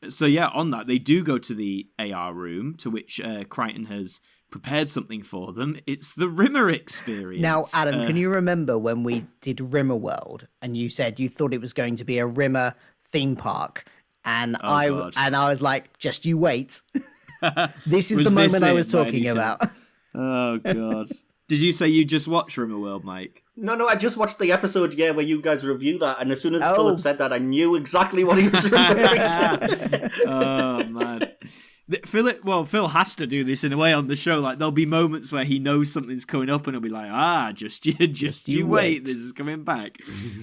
So yeah, on that, they do go to the AR room, to which Crichton has prepared something for them. It's the Rimmer experience. Now, Adam, can you remember when we did Rimmer World and you said you thought it was going to be a Rimmer theme park, and I was like, just you wait. This is the moment I was talking about. Oh god. Did you say you just watched Rimmer World, Mike? No, I just watched the episode, where you guys review that, and as soon as Philip said that, I knew exactly what he was referring to. Oh man. Phil has to do this in a way on the show. Like, there'll be moments where he knows something's coming up and he'll be like, just you wait, this is coming back.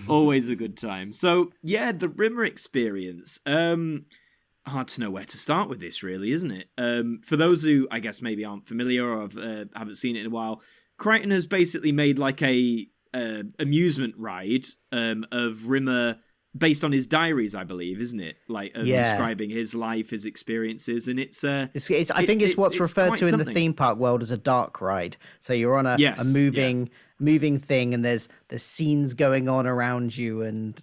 Always a good time. So, yeah, the Rimmer experience. Hard to know where to start with this, really, isn't it? For those who, I guess, maybe aren't familiar or haven't seen it in a while, Crichton has basically made like a amusement ride of Rimmer based on his diaries, I believe, isn't it? Like describing his life, his experiences, and it's I think it's what's referred to in the theme park world as a dark ride. So you're on a moving thing, and there's scenes going on around you and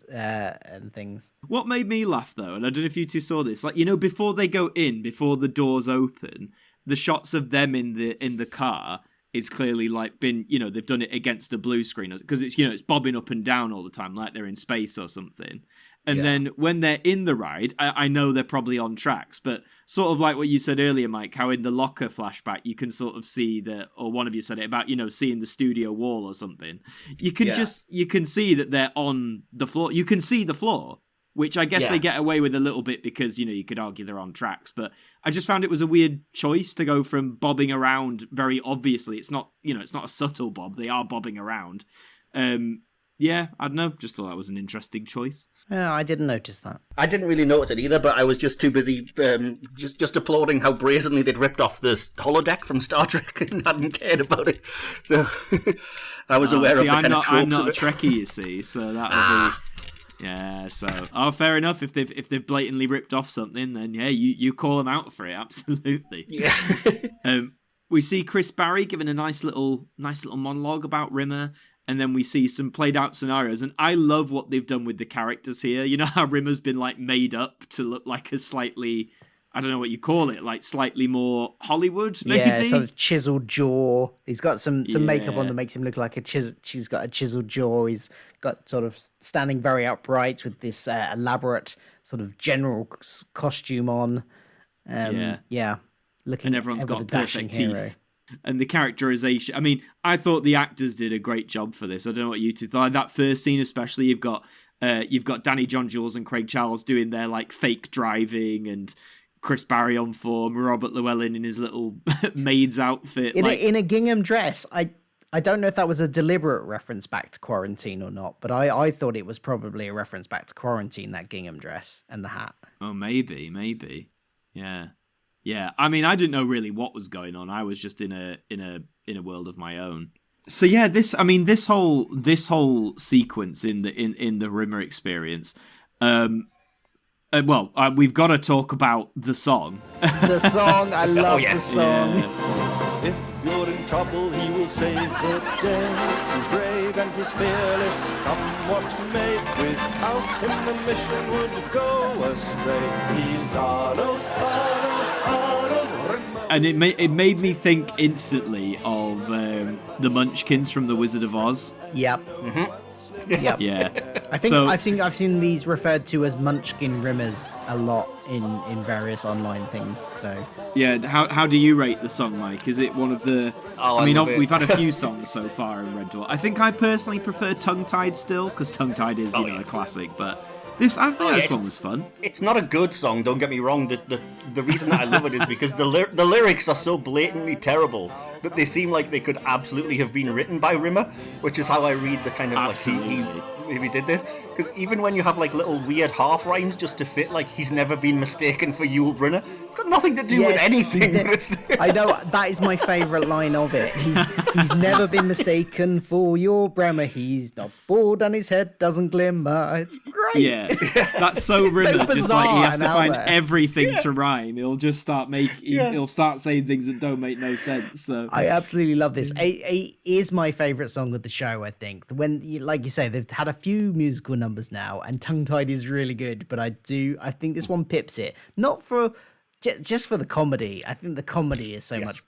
things. What made me laugh though, and I don't know if you two saw this, like, before they go in, before the doors open, the shots of them in the car is clearly like been, they've done it against a blue screen because it's, it's bobbing up and down all the time, like they're in space or something. And then when they're in the ride, I know they're probably on tracks, but sort of like what you said earlier, Mike, how in the locker flashback, you can sort of see or one of you said it about, seeing the studio wall or something. You can see that they're on the floor. You can see the floor, which I guess they get away with a little bit because, you could argue they're on tracks, but I just found it was a weird choice to go from bobbing around very obviously. It's not, it's not a subtle bob. They are bobbing around. I don't know. Just thought that was an interesting choice. Yeah, I didn't notice that. I didn't really notice it either, but I was just too busy just applauding how brazenly they'd ripped off the holodeck from Star Trek and hadn't cared about it. So I was aware of the kind of tropes. I'm not a Trekkie, you see, so that would be... Yeah, so fair enough. If they've blatantly ripped off something, then you call them out for it. Absolutely. Yeah. We see Chris Barry giving a nice little monologue about Rimmer, and then we see some played out scenarios. And I love what they've done with the characters here. You know how Rimmer's been like made up to look like a slightly, I don't know what you call it, like slightly more Hollywood, maybe? Yeah, sort of chiseled jaw. He's got some makeup on that makes him look like she's got a chiseled jaw. He's got sort of standing very upright with this elaborate sort of general costume on. Looking, and everyone's got perfect hero. Teeth. And the characterization, I mean, I thought the actors did a great job for this. I don't know what you two thought. That first scene especially, you've got Danny John Jules and Craig Charles doing their like fake driving, and Chris Barry on form, Robert Llewellyn in his little maid's outfit. In a gingham dress. I don't know if that was a deliberate reference back to Quarantine or not, but I thought it was probably a reference back to Quarantine, that gingham dress and the hat. Oh, maybe. Yeah. Yeah. I mean, I didn't know really what was going on. I was just in a world of my own. So yeah, this whole sequence in the Rimmer experience, we've got to talk about the song. The song, I love the song. Yeah. If you're in trouble, he will save the day. He's brave and he's fearless, come what may. Without him, the mission would go astray. He's Arnold. And it made me think instantly of the Munchkins from The Wizard of Oz. Yep. Mm-hmm. Yep. Yeah. I think I've seen these referred to as Munchkin Rimmers a lot in various online things. So yeah, how do you rate the song, Mike? Is it one of the? We've had a few songs so far in Red Dwarf. I think I personally prefer Tongue Tied still, because Tongue Tied is a classic, but. This one was fun. It's not a good song, don't get me wrong. The reason that I love it is because the lyrics are so blatantly terrible that they seem like they could absolutely have been written by Rimmer, which is how I read the kind of like he maybe did this. Because even when you have like little weird half rhymes just to fit, like he's never been mistaken for Yul Brynner, it's got nothing to do with anything. I know, that is my favourite line of it. He's never been mistaken for your Bremer. He's not bald and his head doesn't glimmer. It's great. Yeah, that's so Rimmer. So just like he has to find there. everything to rhyme. He'll just start he'll start saying things that don't make no sense. So I absolutely love this. It is my favourite song of the show, I think. When, like you say, they've had a few musical numbers now, and Tongue Tied is really good, but I think this one pips it. Not for just for the comedy. I think the comedy is so much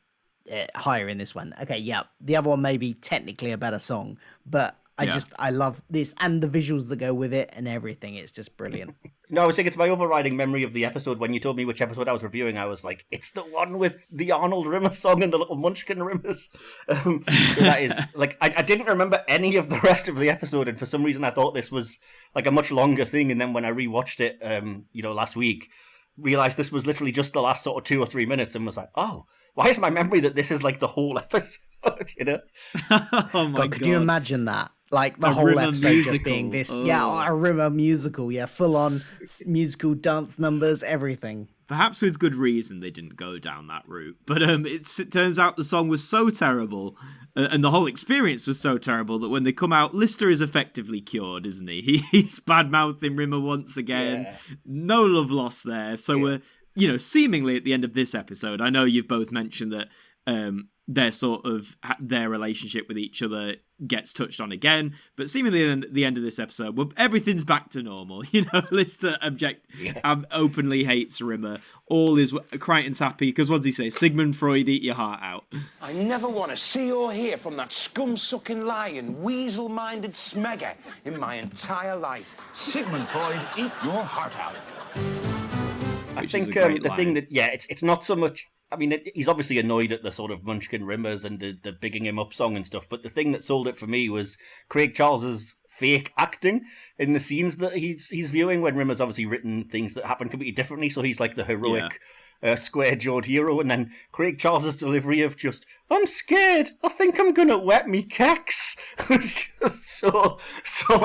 higher in this one. Okay, yeah, the other one may be technically a better song, but I love this and the visuals that go with it and everything. It's just brilliant. No, I was saying it's my overriding memory of the episode. When you told me which episode I was reviewing, I was like, it's the one with the Arnold Rimmer song and the little Munchkin Rimmers. So that is, like, I didn't remember any of the rest of the episode, and for some reason I thought this was like a much longer thing, and then when I rewatched it, last week, realised this was literally just the last sort of 2 or 3 minutes, and was like, oh, why is my memory that this is like the whole episode, Oh my God. Could you imagine that? Like the A whole Rimmer episode musical. just being this, Oh. a Rimmer musical, full on musical dance numbers, everything. Perhaps with good reason they didn't go down that route. But it turns out the song was so terrible, and the whole experience was so terrible, that when they come out, Lister is effectively cured, isn't he? He's bad-mouthing Rimmer once again. Yeah. No love lost there. So we're, seemingly at the end of this episode, I know you've both mentioned that their sort of their relationship with each other gets touched on again, but seemingly at the end of this episode, everything's back to normal. Lister openly hates Rimmer. All is Crichton's happy because what does he say? Sigmund Freud, eat your heart out. I never want to see or hear from that scum-sucking lion, weasel-minded smegger in my entire life. Sigmund Freud, eat your heart out. I think the thing that it's not so much. I mean, he's obviously annoyed at the sort of Munchkin Rimmers and the bigging him up song and stuff, but the thing that sold it for me was Craig Charles's fake acting in the scenes that he's viewing, when Rimmer's obviously written things that happen completely differently, so he's like the heroic square-jawed hero, and then Craig Charles's delivery of just, I'm scared, I think I'm gonna wet me kecks, was just so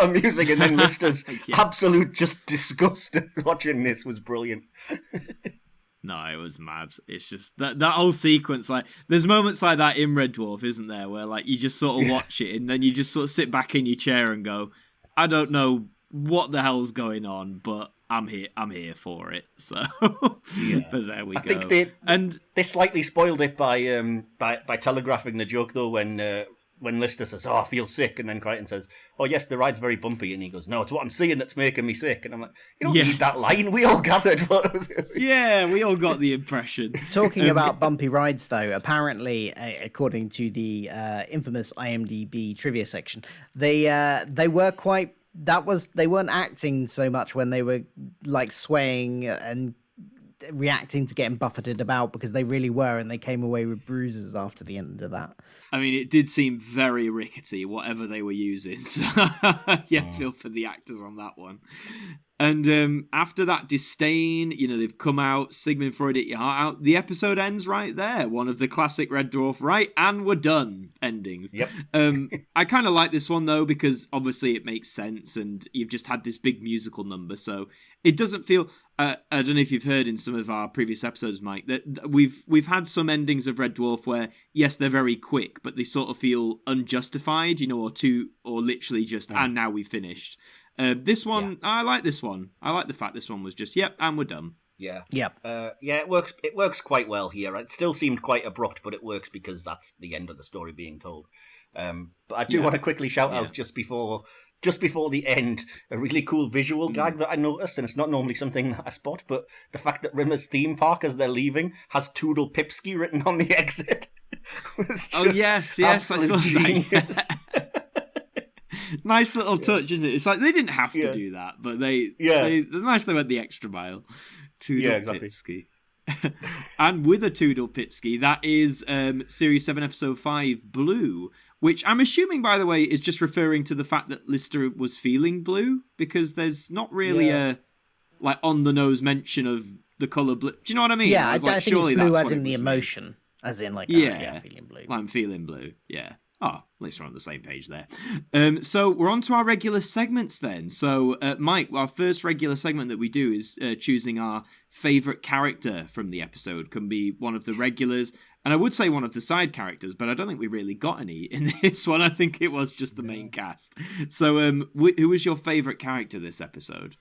amusing, and then Lister's absolute just disgust at watching this was brilliant. No, it was mad. It's just that whole sequence. Like, there's moments like that in Red Dwarf, isn't there, where like you just sort of watch it and then you just sort of sit back in your chair and go, I don't know what the hell's going on, but I'm here for it. So, but there we go. I think they slightly spoiled it by telegraphing the joke though when Lister says, "Oh, I feel sick," and then Crichton says, "Oh, yes, the ride's very bumpy," and he goes, "No, it's what I'm seeing that's making me sick." And I'm like, "You don't need that line. We all gathered what it was." Yeah, we all got the impression. Talking about bumpy rides, though, apparently, according to the infamous IMDb trivia section, they were quite. They weren't acting so much when they were like swaying and reacting to getting buffeted about, because they really were, and they came away with bruises after the end of that. I mean, it did seem very rickety, whatever they were using. So, feel for the actors on that one. And after that disdain, they've come out, Sigmund Freud, eat your heart out. The episode ends right there. One of the classic Red Dwarf, right, and we're done endings. Yep. I kind of like this one, though, because obviously it makes sense, and you've just had this big musical number, so it doesn't feel... I don't know if you've heard in some of our previous episodes, Mike, that we've had some endings of Red Dwarf where, yes, they're very quick, but they sort of feel unjustified, or literally just, and now we've finished. This one, I like this one. I like the fact this one was just, and we're done. Yeah. Yep. It works. It works quite well here. It still seemed quite abrupt, but it works because that's the end of the story being told. But I do want to quickly shout out just before the end, a really cool visual gag that I noticed, and it's not normally something that I spot, but the fact that Rimmer's theme park, as they're leaving, has Toodle Pipsky written on the exit. Oh, yes, I saw that. Nice little touch, isn't it? It's like they didn't have to do that, but they're nice they went the extra mile. Toodle Pipsky. And with a Toodle Pipsky, that is Series 7, Episode 5, Blue, which I'm assuming, by the way, is just referring to the fact that Lister was feeling blue, because there's not really a on-the-nose mention of the colour blue. Do you know what I mean? Yeah, I was think it's blue as in the emotion. As in, like, feeling blue. I'm feeling blue, yeah. Oh, at least we're on the same page there. So we're on to our regular segments then. So, Mike, our first regular segment that we do is choosing our favourite character from the episode. Can be one of the regulars, and I would say one of the side characters, but I don't think we really got any in this one. I think it was just the main cast. So, who was your favourite character this episode?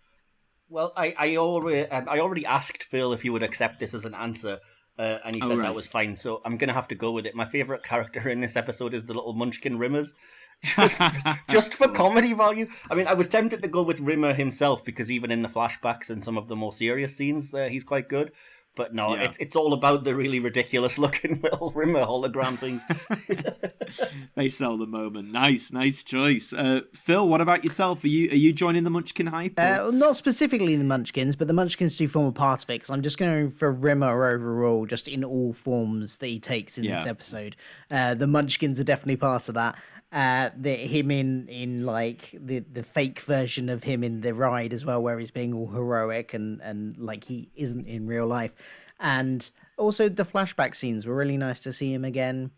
Well, I already asked Phil if he would accept this as an answer. And he said that was fine, so I'm going to have to go with it. My favourite character in this episode is the little munchkin Rimmers, just for comedy value. I mean, I was tempted to go with Rimmer himself, because even in the flashbacks and some of the more serious scenes, he's quite good. But no, it's all about the really ridiculous-looking little Rimmer hologram things. They sell the moment. Nice choice. Phil, what about yourself? Are you joining the Munchkin hype? Not specifically the Munchkins, but the Munchkins do form a part of it. Because I'm just going for Rimmer overall, just in all forms that he takes in this episode. The Munchkins are definitely part of that. Him in like the fake version of him in the ride as well, where he's being all heroic and like he isn't in real life, and also the flashback scenes were really nice to see him again.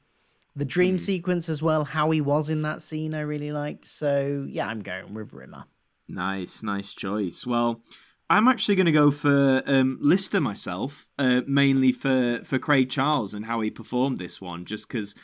The dream sequence as well, how he was in that scene, I really liked. So yeah, I'm going with Rimmer. Nice choice. Well, I'm actually going to go for Lister myself, mainly for Craig Charles and how he performed this one, just because.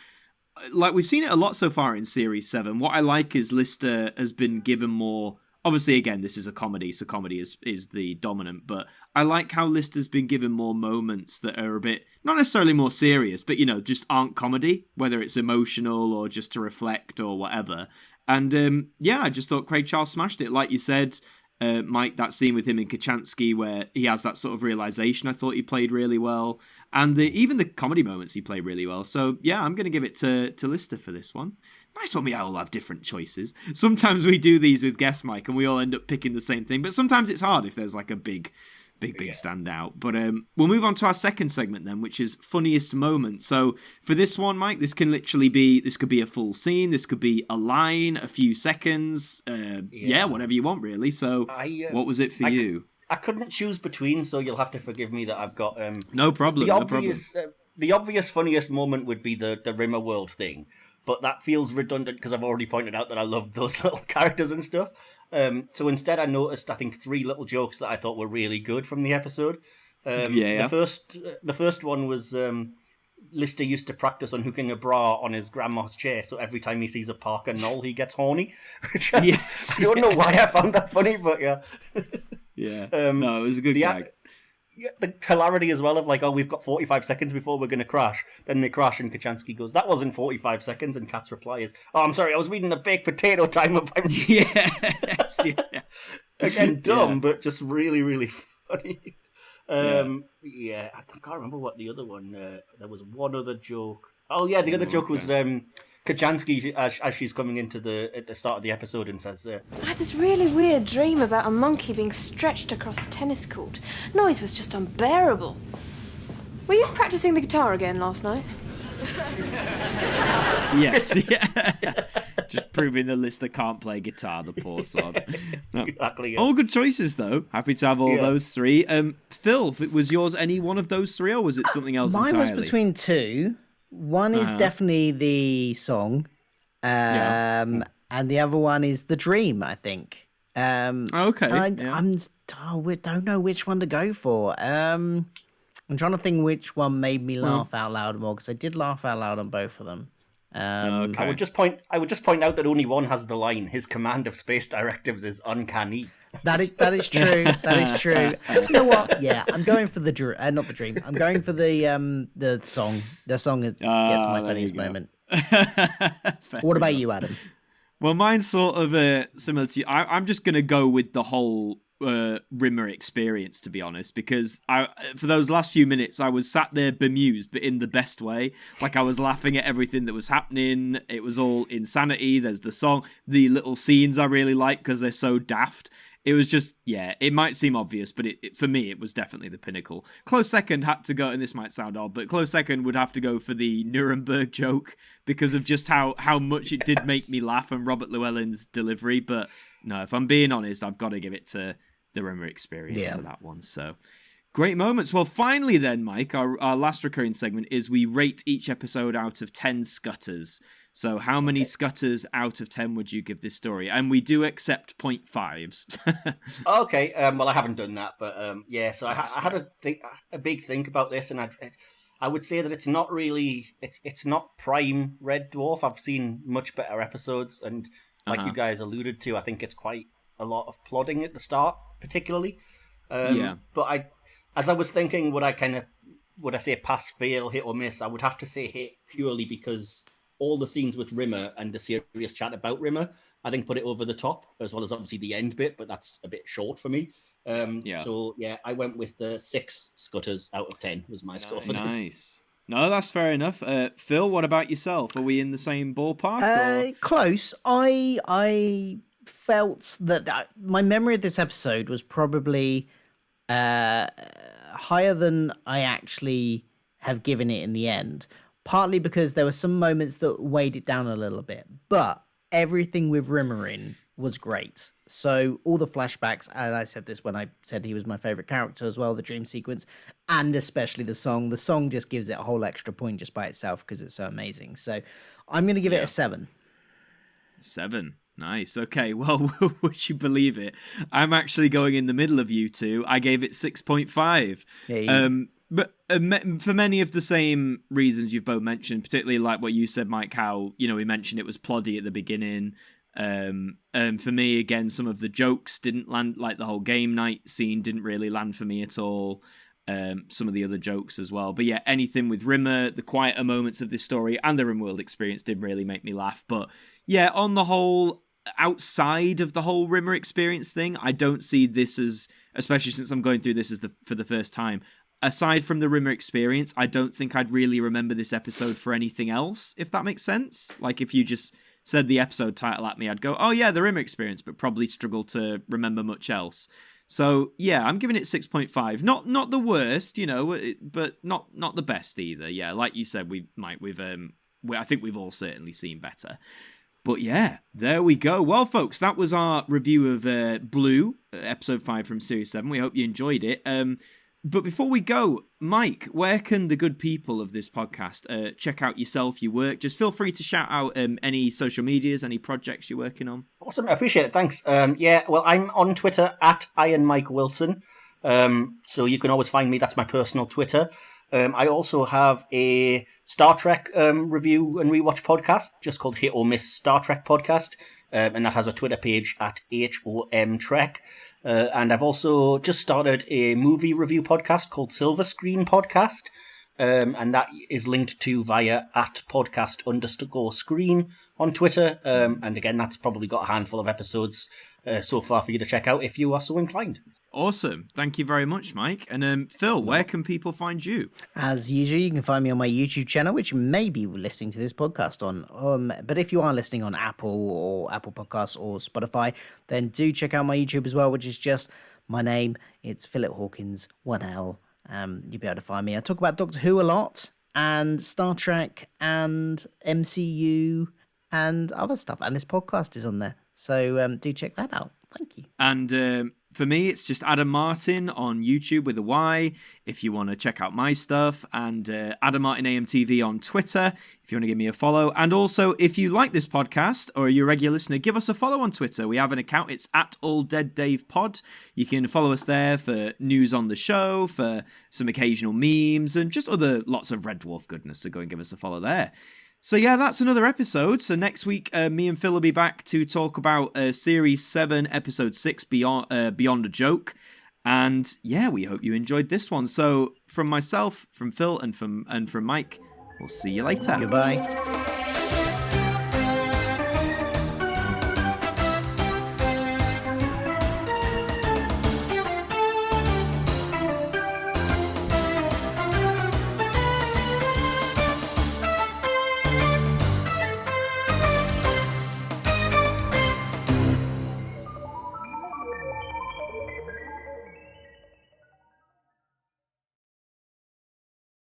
Like, we've seen it a lot so far in Series 7. What I like is Lister has been given more... Obviously, again, this is a comedy, so comedy is the dominant, but I like how Lister's been given more moments that are a bit... Not necessarily more serious, but, just aren't comedy, whether it's emotional or just to reflect or whatever. And, I just thought Craig Charles smashed it. Like you said, Mike, that scene with him in Kachansky where he has that sort of realization, I thought he played really well. And even the comedy moments he played really well. So, yeah, I'm going to give it to Lister for this one. Nice when we all have different choices. Sometimes we do these with guest Mike and we all end up picking the same thing. But sometimes it's hard if there's like a big standout. But we'll move on to our second segment then, which is funniest moment. So for this one, Mike, this could be a full scene. This could be a line, a few seconds. Whatever you want, really. So what was it for you? I couldn't choose between, so you'll have to forgive me that I've got... No problem. The obvious funniest moment would be the Rimmer World thing, but that feels redundant because I've already pointed out that I love those little characters and stuff. So instead I noticed, I think, 3 little jokes that I thought were really good from the episode. The first one was... Lister used to practice unhooking a bra on his grandma's chair, so every time he sees a Parker Knoll, he gets horny. I don't know why I found that funny, but yeah. No, it was a good gag. The hilarity as well of like, we've got 45 seconds before we're going to crash. Then they crash and Kachansky goes, that wasn't 45 seconds. And Kat's reply is, I'm sorry, I was reading the baked potato timer. Again, dumb, but just really, really funny. I can't remember what the other one. There was one other joke. The other joke was Kachansky as she's coming into at the start of the episode and says, I had this really weird dream about a monkey being stretched across a tennis court. Noise was just unbearable. Were you practicing the guitar again last night? Yes, just proving the Lister can't play guitar, the poor sod. No. Exactly. Yeah. All good choices, though. Happy to have all those 3. Phil, was yours any one of those 3, or was it something else entirely? Mine was between 2. One is definitely the song, and the other one is the dream, I think. Okay. I don't know which one to go for. I'm trying to think which one made me laugh out loud more, because I did laugh out loud on both of them. I would just point out that only one has the line, his command of space directives is uncanny. That is true. That is true. You know what? Yeah, I'm going for not the dream. I'm going for the song. The song gets my funniest moment. What about you, Adam? Well, mine's sort of similar to you. I'm just going to go with the whole Rimmer experience, to be honest, because for those last few minutes I was sat there bemused, but in the best way. Like, I was laughing at everything that was happening. It was all insanity. There's the song, the little scenes I really like because they're so daft. It was just, it might seem obvious, but for me it was definitely the pinnacle. Close second had to go, and this might sound odd, but close second would have to go for the Nuremberg joke because of just how much it did make me laugh, and Robert Llewellyn's delivery. But no, if I'm being honest, I've got to give it to the Rimmer experience for that one. So Great moments. Well, finally then, Mike, our last recurring segment is we rate each episode out of 10 scutters. So how many scutters out of 10 would you give this story? And we do accept 0.5s. Okay, well, I haven't done that, but so I had a big think about this, and I would say that it's not really, it's not prime Red Dwarf. I've seen much better episodes, and like you guys alluded to, I think it's quite a lot of plodding at the start, particularly. But as I was thinking, would I say pass, fail, hit or miss? I would have to say hit purely because all the scenes with Rimmer and the serious chat about Rimmer, I think put it over the top, as well as obviously the end bit, but that's a bit short for me. So I went with the 6 scutters out of 10 was my score for this. Nice. No, that's fair enough. Phil, what about yourself? Are we in the same ballpark? Close. I felt that my memory of this episode was probably higher than I actually have given it in the end. Partly because there were some moments that weighed it down a little bit, but everything with Rimmer in was great. So all the flashbacks, and I said this when I said he was my favorite character as well, the dream sequence, and especially the song. The song just gives it a whole extra point just by itself because it's so amazing. So I'm going to give it a 7. 7. Nice. Okay. Well, would you believe it? I'm actually going in the middle of you two. I gave it 6.5. Yeah. But for many of the same reasons you've both mentioned, particularly like what you said, Mike, how, we mentioned it was ploddy at the beginning. And for me, again, some of the jokes didn't land, like the whole game night scene didn't really land for me at all. Some of the other jokes as well. But yeah, anything with Rimmer, the quieter moments of this story and the RimWorld experience did really make me laugh. But yeah, on the whole, outside of the whole Rimmer experience thing, I don't see this as, especially since I'm going through this for the first time, aside from the Rimmer experience, I don't think I'd really remember this episode for anything else, if that makes sense. Like, if you just said the episode title at me, I'd go, oh yeah, the Rimmer experience, but probably struggle to remember much else. So, yeah, I'm giving it 6.5. Not the worst, but not the best either. Yeah, like you said, I think we've all certainly seen better. But yeah, there we go. Well, folks, that was our review of Blue, episode 5 from Series 7. We hope you enjoyed it. But before we go, Mike, where can the good people of this podcast check out yourself, your work? Just feel free to shout out any social medias, any projects you're working on. Awesome, I appreciate it. Thanks. Well, I'm on Twitter at IronMikeWilson. So you can always find me. That's my personal Twitter. I also have a Star Trek review and rewatch podcast, just called Hit or Miss Star Trek Podcast. And that has a Twitter page at HOMTrek. And I've also just started a movie review podcast called Silver Screen Podcast. And that is linked to via at podcast_screen on Twitter. And again, that's probably got a handful of episodes so far for you to check out if you are so inclined. Awesome. Thank you very much, Mike. And Phil, where can people find you? As usual, you can find me on my YouTube channel, which you may be listening to this podcast on. But if you are listening on Apple or Apple Podcasts or Spotify, then do check out my YouTube as well, which is just my name. It's Philip Hawkins, 1L. You'll be able to find me. I talk about Doctor Who a lot, and Star Trek, and MCU, and other stuff. And this podcast is on there. So do check that out. Thank you. And for me, it's just Adam Martyn on YouTube with a Y, if you want to check out my stuff, and Adam Martyn AMTV on Twitter, if you want to give me a follow. And also, if you like this podcast, or you're a regular listener, give us a follow on Twitter. We have an account, it's at AllDeadDavePod. You can follow us there for news on the show, for some occasional memes, and just other lots of Red Dwarf goodness, to go and give us a follow there. So yeah, that's another episode. So next week, me and Phil will be back to talk about Series 7, Episode 6, Beyond a Joke. And yeah, we hope you enjoyed this one. So from myself, from Phil, and from Mike, we'll see you later. Goodbye.